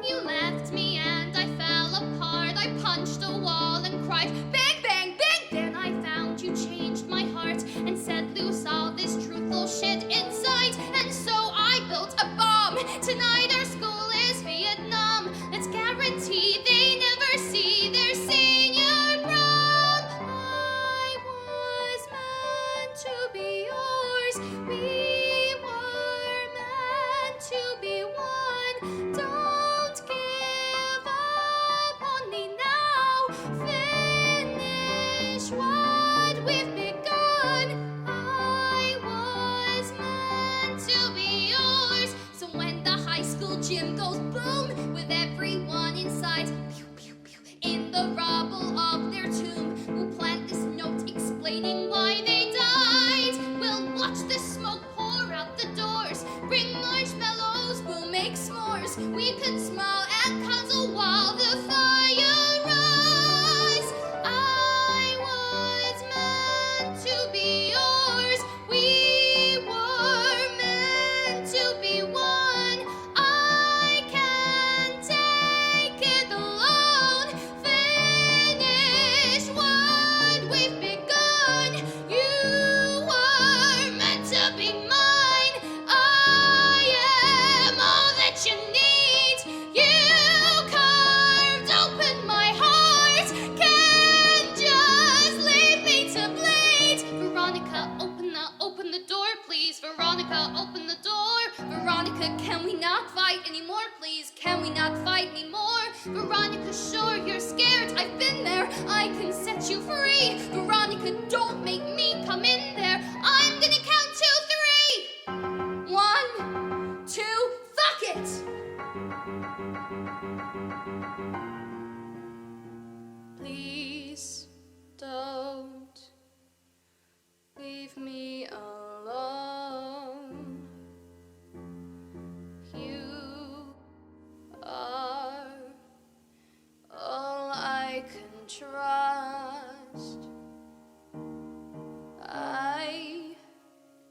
You left me and I fell apart. I punched a wall and cried, bang, bang, bang. Then I found you changed my heart and set loose all this truthful shit inside. And so I built a bomb. Tonight our school is Vietnam. Let's guarantee they never see their senior prom. I was meant to be yours. We were meant to be one. Don't give up on me now. Finish what we've begun. I was meant to be yours. So when the high school gym goes boom with everyone inside, pew, pew, pew, in the rubble of their tomb, we'll plant this note explaining why they died. We'll watch the smoke pour out the doors, bring marshmallows, we'll make s'mores. We can smile and cuddle while the fire rise. I was meant to be yours. We were meant to be one. I can't take it alone. Finish what we've begun. You were meant to be mine. I am all that you need. You carved open my heart. Can't just leave me to bleed. Veronica, open the door, please. Veronica, open the door. Veronica, can we not fight anymore, please? Can we not fight anymore? Veronica, sure, you're scared. I've been there. I can set you free. Veronica, don't make me come in there. I'm gonna count to 3. 1, 2, fuck it! Please don't leave me alone. You are all I can trust. I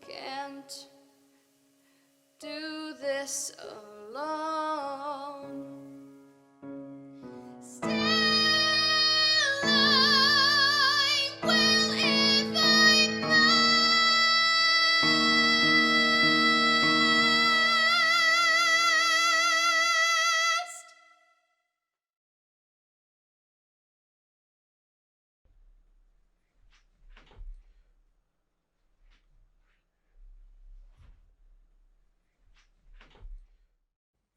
can't do this alone. Still, I will if I must.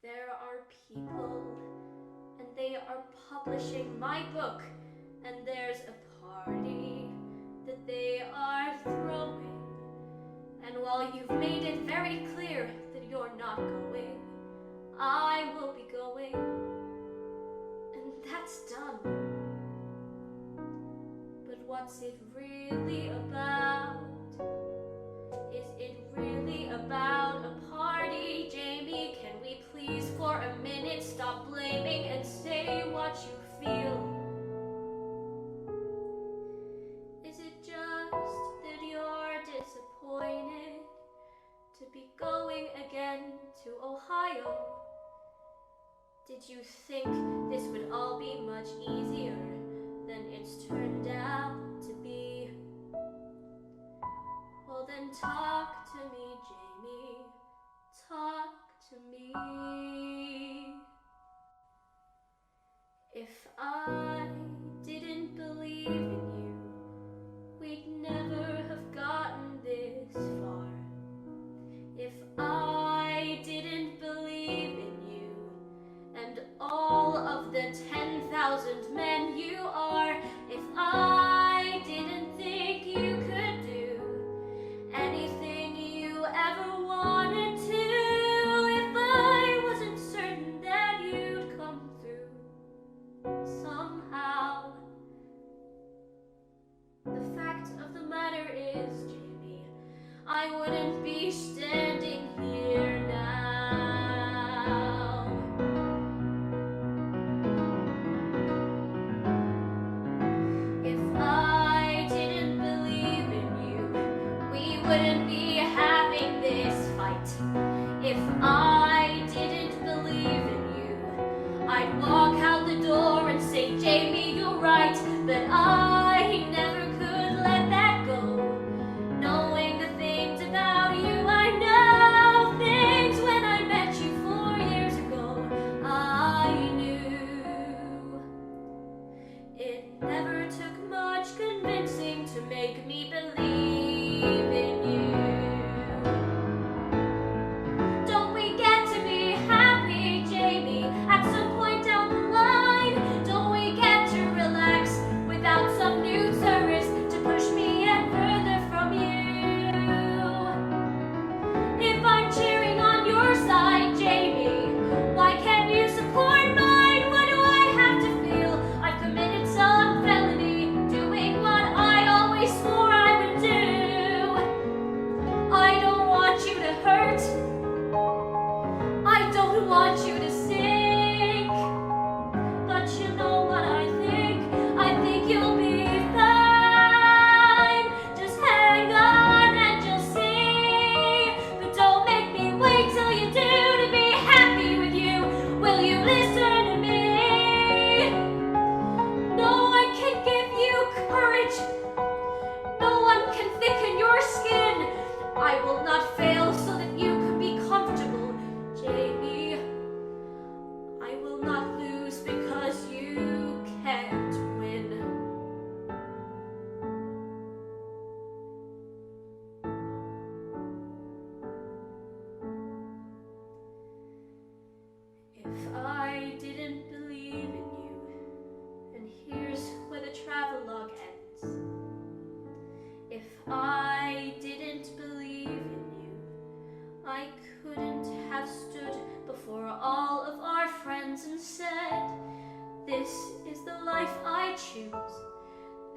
There are people, and they are publishing my book, and there's a party that they are throwing. And while you've made it very clear that you're not going, I will be going, and that's done. But what's it really about? Is it really about a party? Jamie, can we please for a minute stop blaming and say what you feel? Is it just that you're disappointed to be going again to Ohio? Did you think this would all be much easier than it's turned out to be? Well then talk to me, Jamie, talk to me. If I didn't believe in you, we'd never have gotten this far. If I didn't believe in you, and all of the 10,000 men you are, if I didn't think you could do anything you ever wanted to, if I wasn't certain that you'd come through somehow. The fact of the matter is, Jamie, I wouldn't be standing here now. If I didn't believe in you, we wouldn't be having this fight. If I didn't believe in you, I'd walk out the door and say, Jamie, you're right, but I never could let that go. Knowing the things about you, I know things when I met you 4 years ago, I knew. It never took much convincing to make me believe in you. If I didn't believe in you, I couldn't have stood before all of our friends and said, this is the life I choose.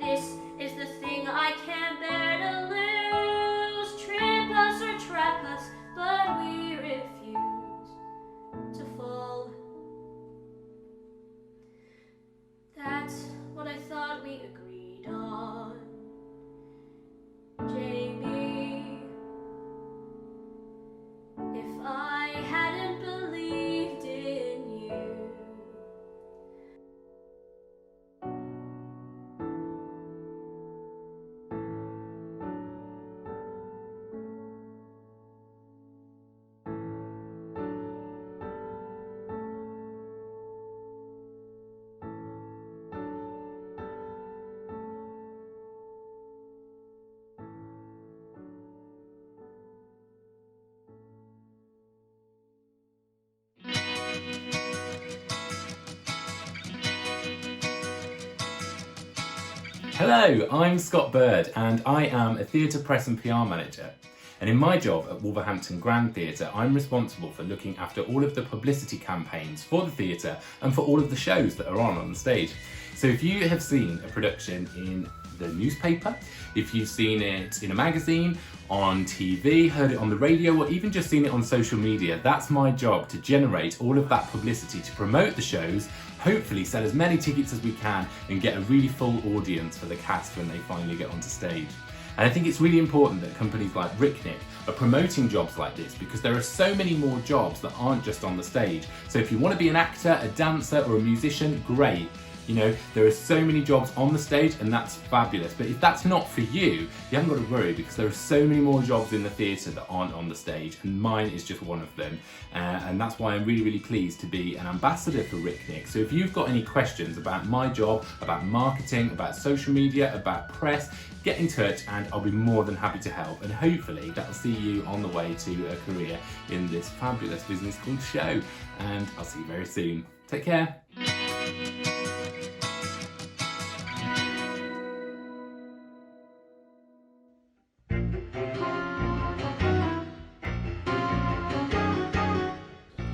This is the thing I can't bear to lose. Trip us or trap us, but we refuse to fall. That's what I thought we agreed on, Jamie. If I hadn't believed in you. Hello, I'm Scott Bird and I am a theatre press and PR manager. And in my job at Wolverhampton Grand Theatre, I'm responsible for looking after all of the publicity campaigns for the theatre and for all of the shows that are on the stage. So if you have seen a production in the newspaper, if you've seen it in a magazine, on TV, heard it on the radio, or even just seen it on social media, that's my job, to generate all of that publicity, to promote the shows, hopefully sell as many tickets as we can and get a really full audience for the cast when they finally get onto stage. And I think it's really important that companies like RicNic are promoting jobs like this, because there are so many more jobs that aren't just on the stage. So if you want to be an actor, a dancer or a musician, great. You know, there are so many jobs on the stage and that's fabulous. But if that's not for you, you haven't got to worry, because there are so many more jobs in the theatre that aren't on the stage, and mine is just one of them. And that's why I'm really, really pleased to be an ambassador for RicNic. So if you've got any questions about my job, about marketing, about social media, about press, get in touch and I'll be more than happy to help. And hopefully that'll see you on the way to a career in this fabulous business called show. And I'll see you very soon. Take care.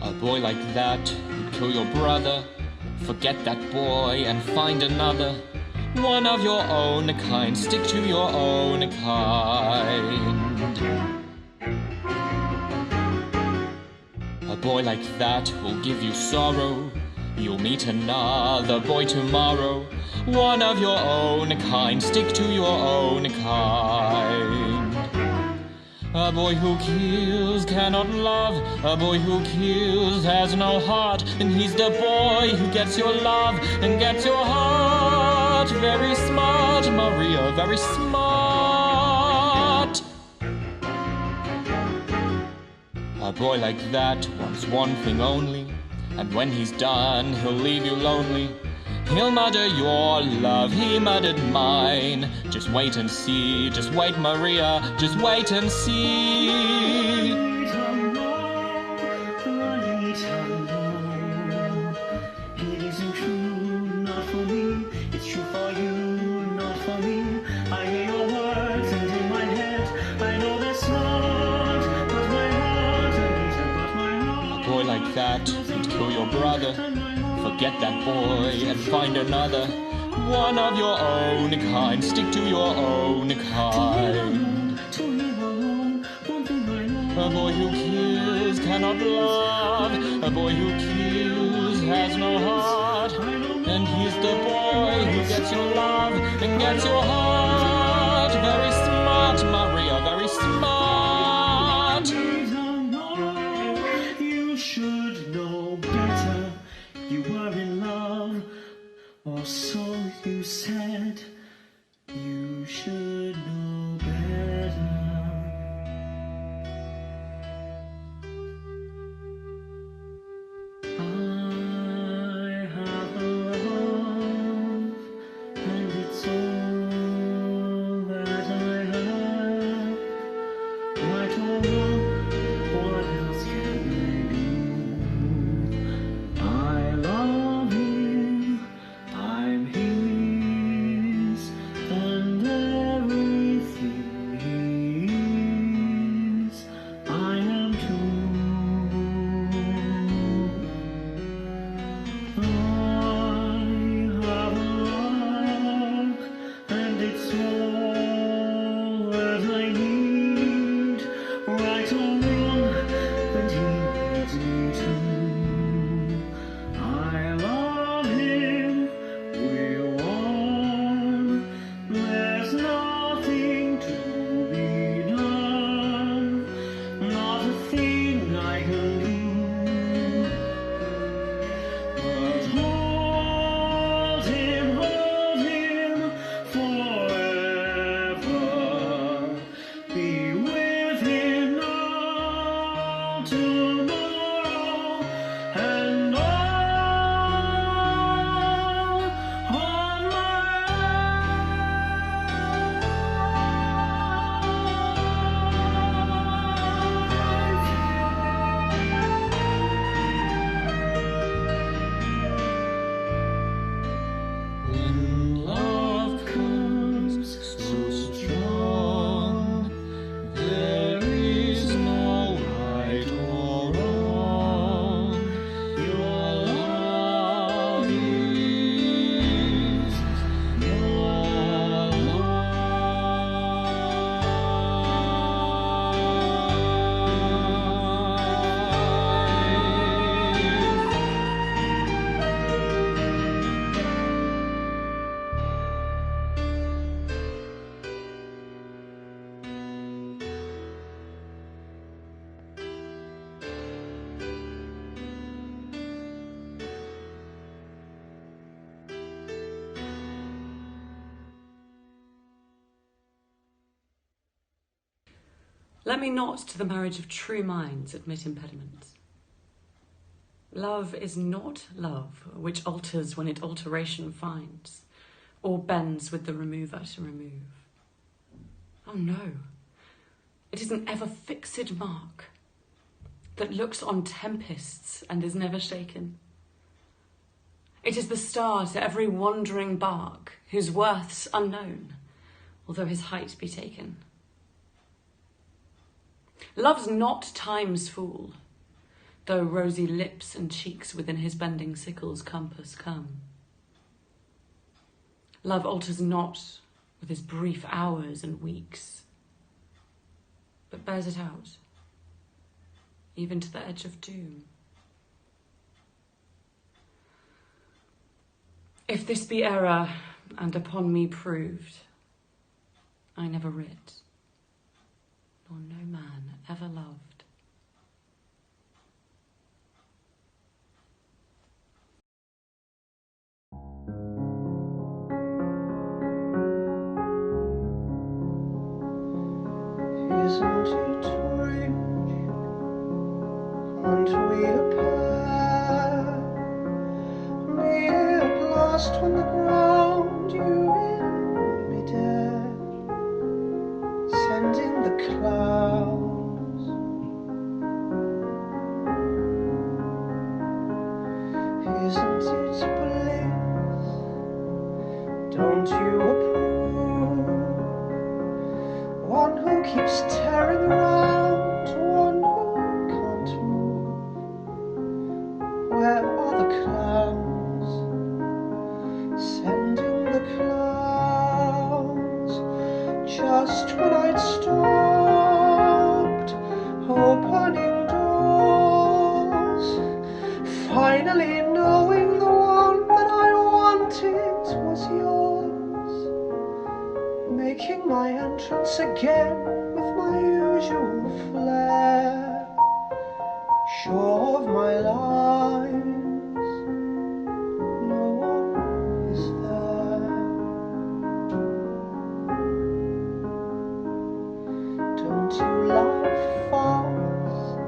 A boy like that would kill your brother. Forget that boy and find another. One of your own kind, stick to your own kind. A boy like that will give you sorrow. You'll meet another boy tomorrow. One of your own kind, stick to your own kind. A boy who kills cannot love. A boy who kills has no heart. And he's the boy who gets your love and gets your heart. Very smart, Maria, very smart. A boy like that wants one thing only, and when he's done, he'll leave you lonely. He'll murder your love, he murdered mine. Just wait and see, just wait, Maria, just wait and see. It isn't true, not for me. It's true for you, not for me. I hear your words and in my head I know they're smart, but my heart, Anita, but my heart. A boy like that would kill your brother. Forget that boy and find another. One of your own kind, stick to your own kind. A boy who kills cannot love. A boy who kills has no heart. And he's the boy who gets your love and gets your heart. Very smart, Maria, very smart. You should know better. You were in love, or so you said. You should know better. I have a love, and it's all that I Let me not to the marriage of true minds admit impediments. Love is not love, which alters when it alteration finds, or bends with the remover to remove. Oh no, it is an ever-fixed mark that looks on tempests and is never shaken. It is the star to every wandering bark, whose worth's unknown, although his height be taken. Love's not time's fool, though rosy lips and cheeks within his bending sickle's compass come. Love alters not with his brief hours and weeks, but bears it out, even to the edge of doom. If this be error, and upon me proved, I never writ, nor no man ever loved. Isn't it strange, aren't we a pair? Me at last on the ground, you in midair, sending the clouds. Isn't it bliss? Don't you approve? One who keeps tearing around, one who can't move. Where are the clouds? Sending the clouds. Just when I'd stopped opening doors, finally knowing the one that I wanted was yours. Making my entrance again with my usual flair, sure of my lines, no one is there. Don't you laugh fast,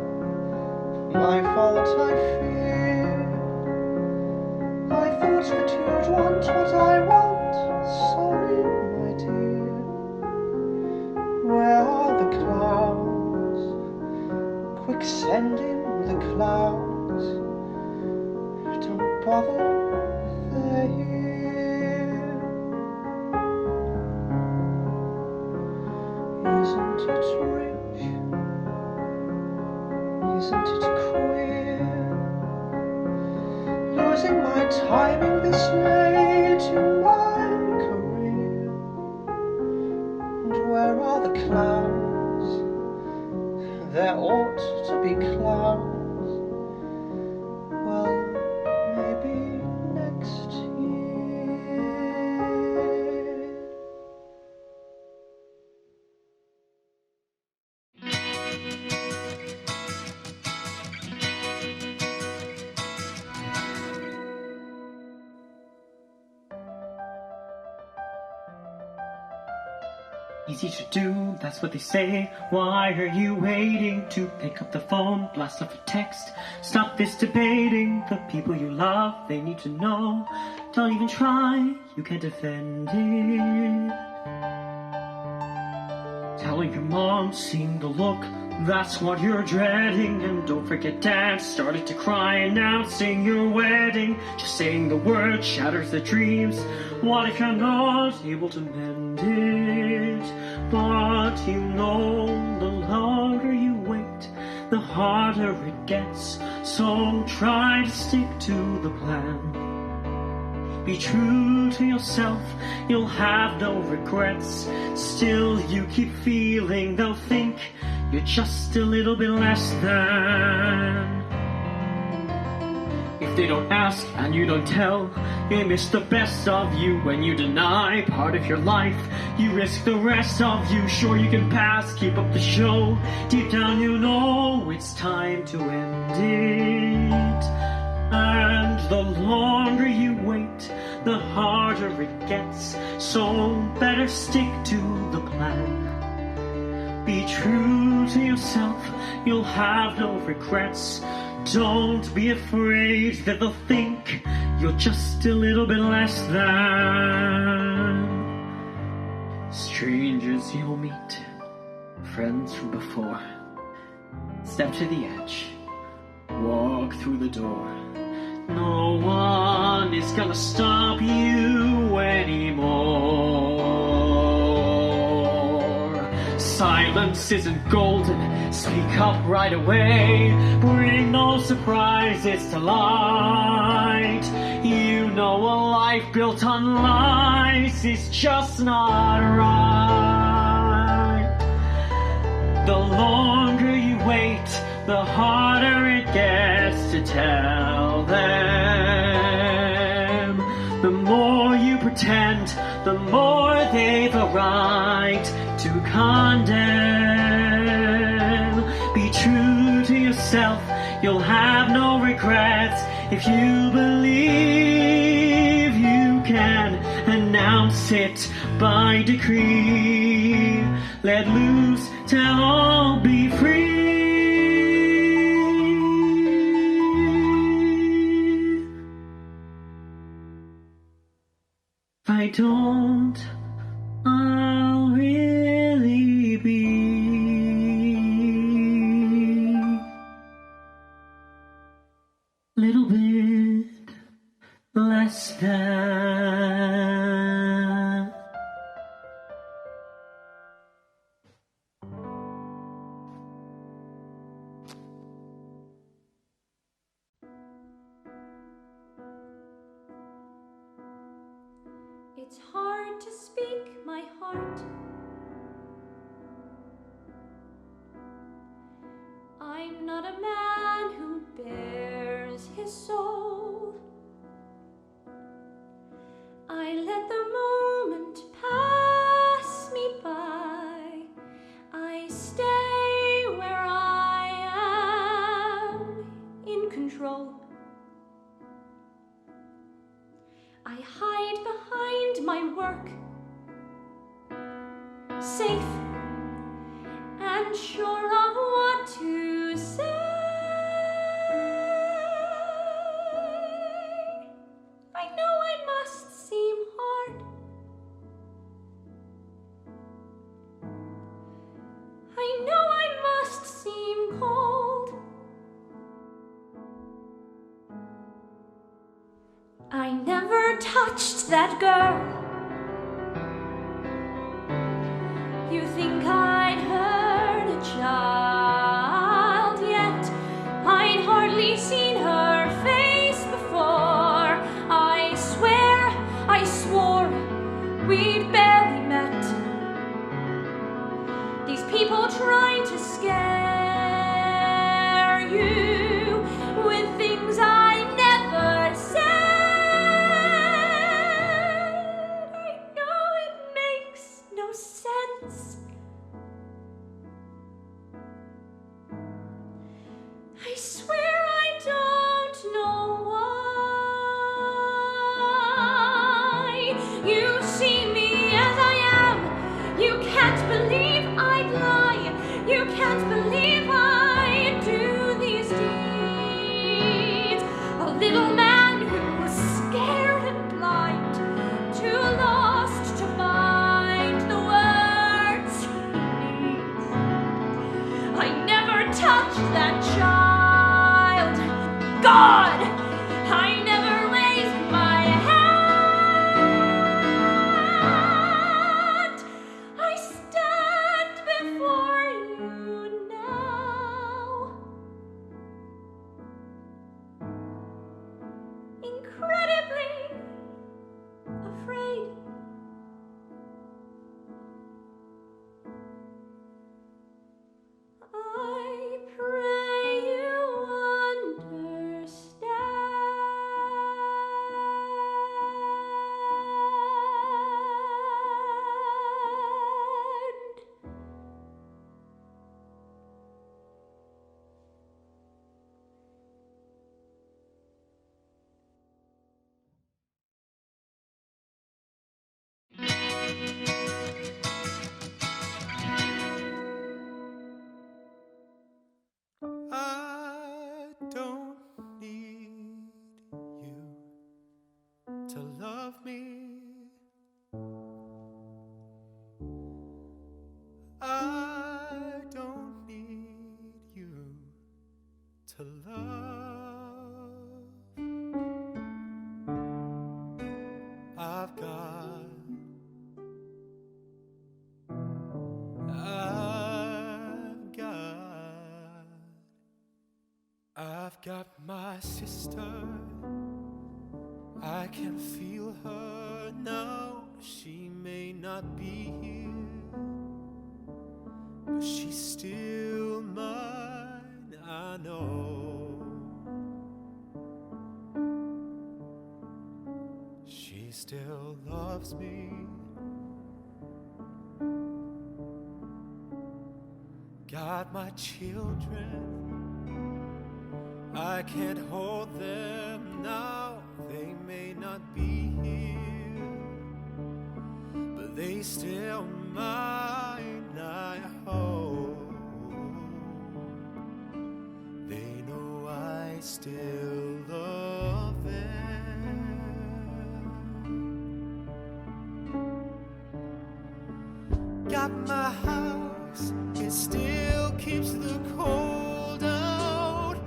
my fault I fear. I thought that you'd want what I want, sorry my dear. Where are the clouds? Quick send in the clouds. Don't bother, they're here. Isn't it rich? Isn't it queer? Losing my timing this late in my career. And where are the clouds? There ought to be clouds. Well, maybe next year. Easy to do, that's what they say. Why are you waiting to pick up the phone, blast off a text? Stop this debating. The people you love, they need to know. Don't even try, you can't defend it. Telling your mom, seeing the look, that's what you're dreading. And don't forget dad started to cry announcing your wedding. Just saying the word shatters the dreams. What if you're not able to mend it? But you know, the longer you wait, the harder it gets. So try to stick to the plan. Be true to yourself, you'll have no regrets. Still you keep feeling they'll think you're just a little bit less than. If they don't ask and you don't tell, you miss the best of you. When you deny part of your life, you risk the rest of you. Sure you can pass, keep up the show. Deep down you know it's time to end it. And the longer you wait, the harder it gets. So better stick to the plan. Be true to yourself, you'll have no regrets. Don't be afraid that they'll think you're just a little bit less than. Strangers you'll meet, friends from before. Step to the edge, walk through the door. No one is gonna stop you anymore. Silence isn't golden, speak up right away. Bring no surprises to light. You know a life built on lies is just not right. The longer you wait, the harder it gets to tell them. The more you pretend, the more they've a right to condemn. Be true to yourself, you'll have no regrets. If you believe you can announce it by decree. Let loose, tell all, be free. If I don't, I'll really be little bit less than. It's hard to speak my heart. I'm not a man who bears his soul. I let the moment pass me by. I stay where I am in control. I hide behind my work, safe and sure of what to say. I know I must seem hard. I know I must seem cold. I never touched that girl. You think I'd hurt a child, yet I'd hardly seen her face before. I swear, I swore, we'd barely met. These people trying to scare you with things I never said. I swear I don't know why. You see me as I am. You can't believe I'd lie. You can't believe I'd do these deeds. A little man who's scared and blind, too lost to find the words he needs. I never touched that child. God, I never raised my hand. I stand before you now, incredibly afraid. I pray got my sister. I can feel her now. She may not be here, but she's still mine, I know. She still loves me. Got my children. I can't hold them now. They may not be here, but they still mine, I hope. They know I still love them. Got my house, it still keeps the cold out.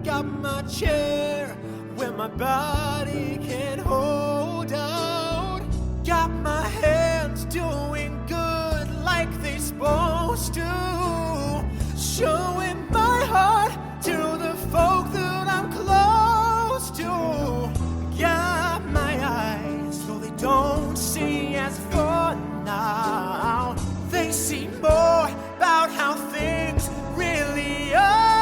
Got my chair where my body can hold out. Got my hands doing good like they supposed to. Showing my heart to the folk that I'm close to. Got my eyes, though they don't see as for now. They see more about how things really are.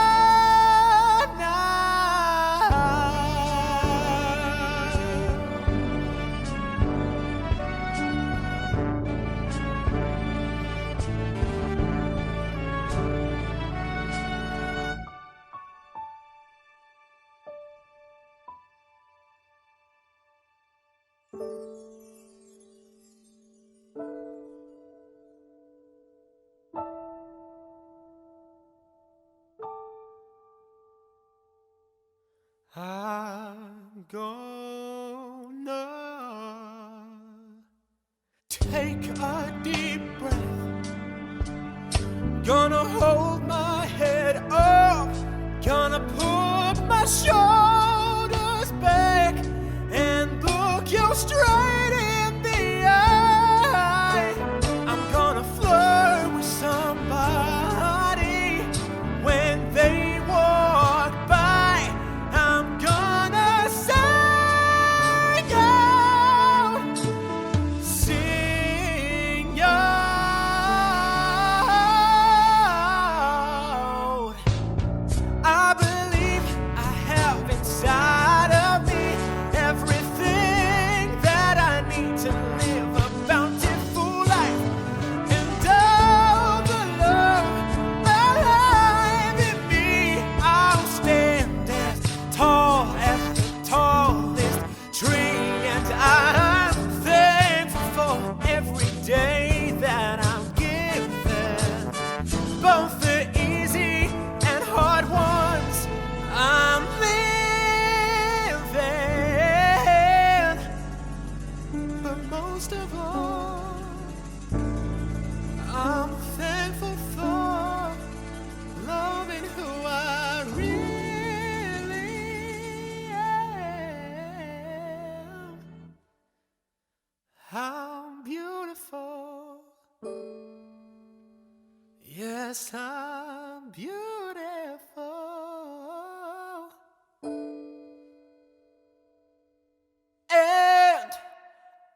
I'm gonna take a deep breath. Gonna hold my head up. Gonna put my shoulders back and look you straight in the eye. I'm gonna flirt with somebody when they walk by. I'm gonna sing out, sing out. I believe I have inside of me everything that I need to live a bountiful life. And all the love alive in me, I'll stand as tall as the tallest tree. And I'm thankful for every day that I'm given, both the easy and hard ones I'm living. But most of all, I'm thankful for loving who I really am. I'm beautiful. Yes, I'm beautiful. And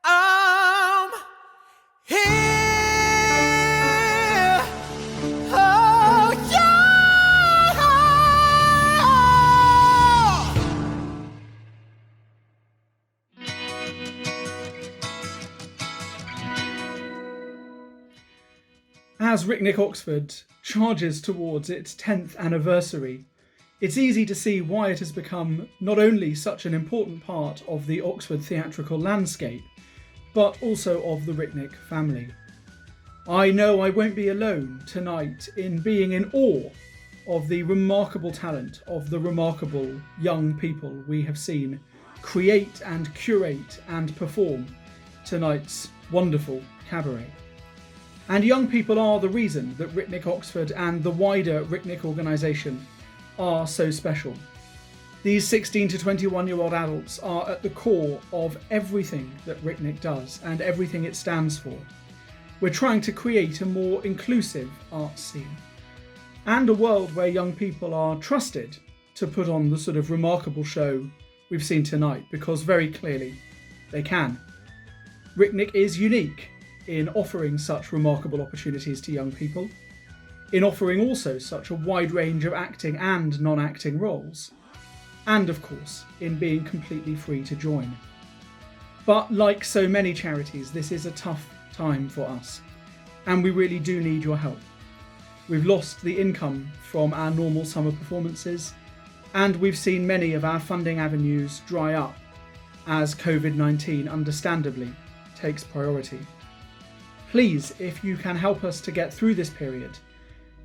I'm here. Oh, yeah. As RicNic Oxford charges towards its 10th anniversary, it's easy to see why it has become not only such an important part of the Oxford theatrical landscape, but also of the RicNic family. I know I won't be alone tonight in being in awe of the remarkable talent of the remarkable young people we have seen create and curate and perform tonight's wonderful cabaret. And young people are the reason that RicNic Oxford and the wider RicNic organisation are so special. These 16 to 21-year-old adults are at the core of everything that RicNic does and everything it stands for. We're trying to create a more inclusive arts scene and a world where young people are trusted to put on the sort of remarkable show we've seen tonight, because very clearly they can. RicNic is unique in offering such remarkable opportunities to young people, in offering also such a wide range of acting and non-acting roles, and of course in being completely free to join. But like so many charities, this is a tough time for us, and we really do need your help. We've lost the income from our normal summer performances, and we've seen many of our funding avenues dry up as COVID-19 understandably takes priority. Please, if you can help us to get through this period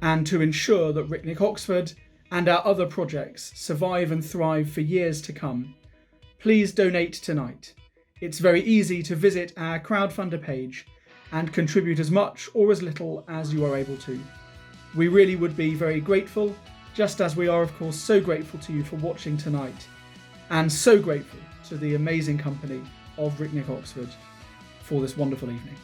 and to ensure that RicNic Oxford and our other projects survive and thrive for years to come, please donate tonight. It's very easy to visit our crowdfunder page and contribute as much or as little as you are able to. We really would be very grateful, just as we are of course so grateful to you for watching tonight, and so grateful to the amazing company of RicNic Oxford for this wonderful evening.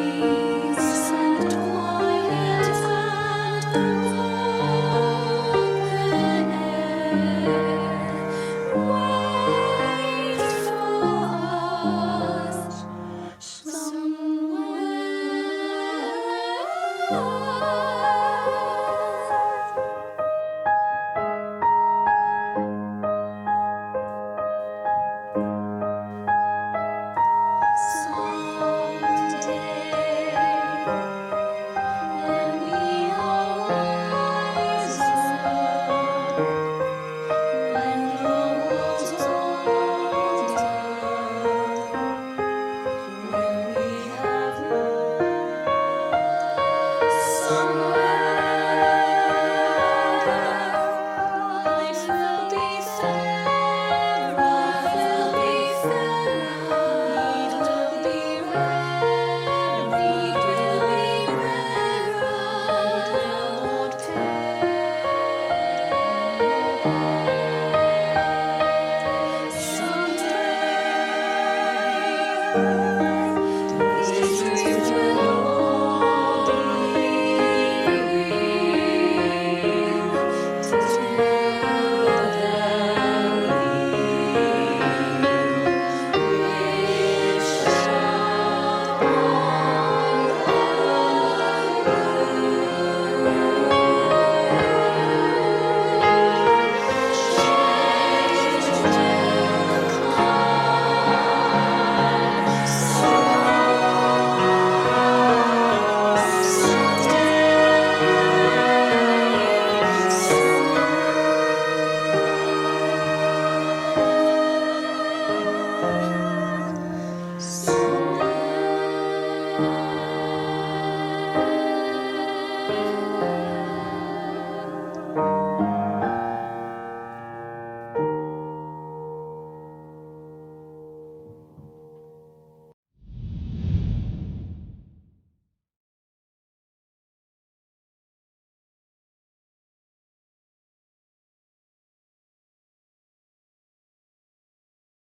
Peace and quiet and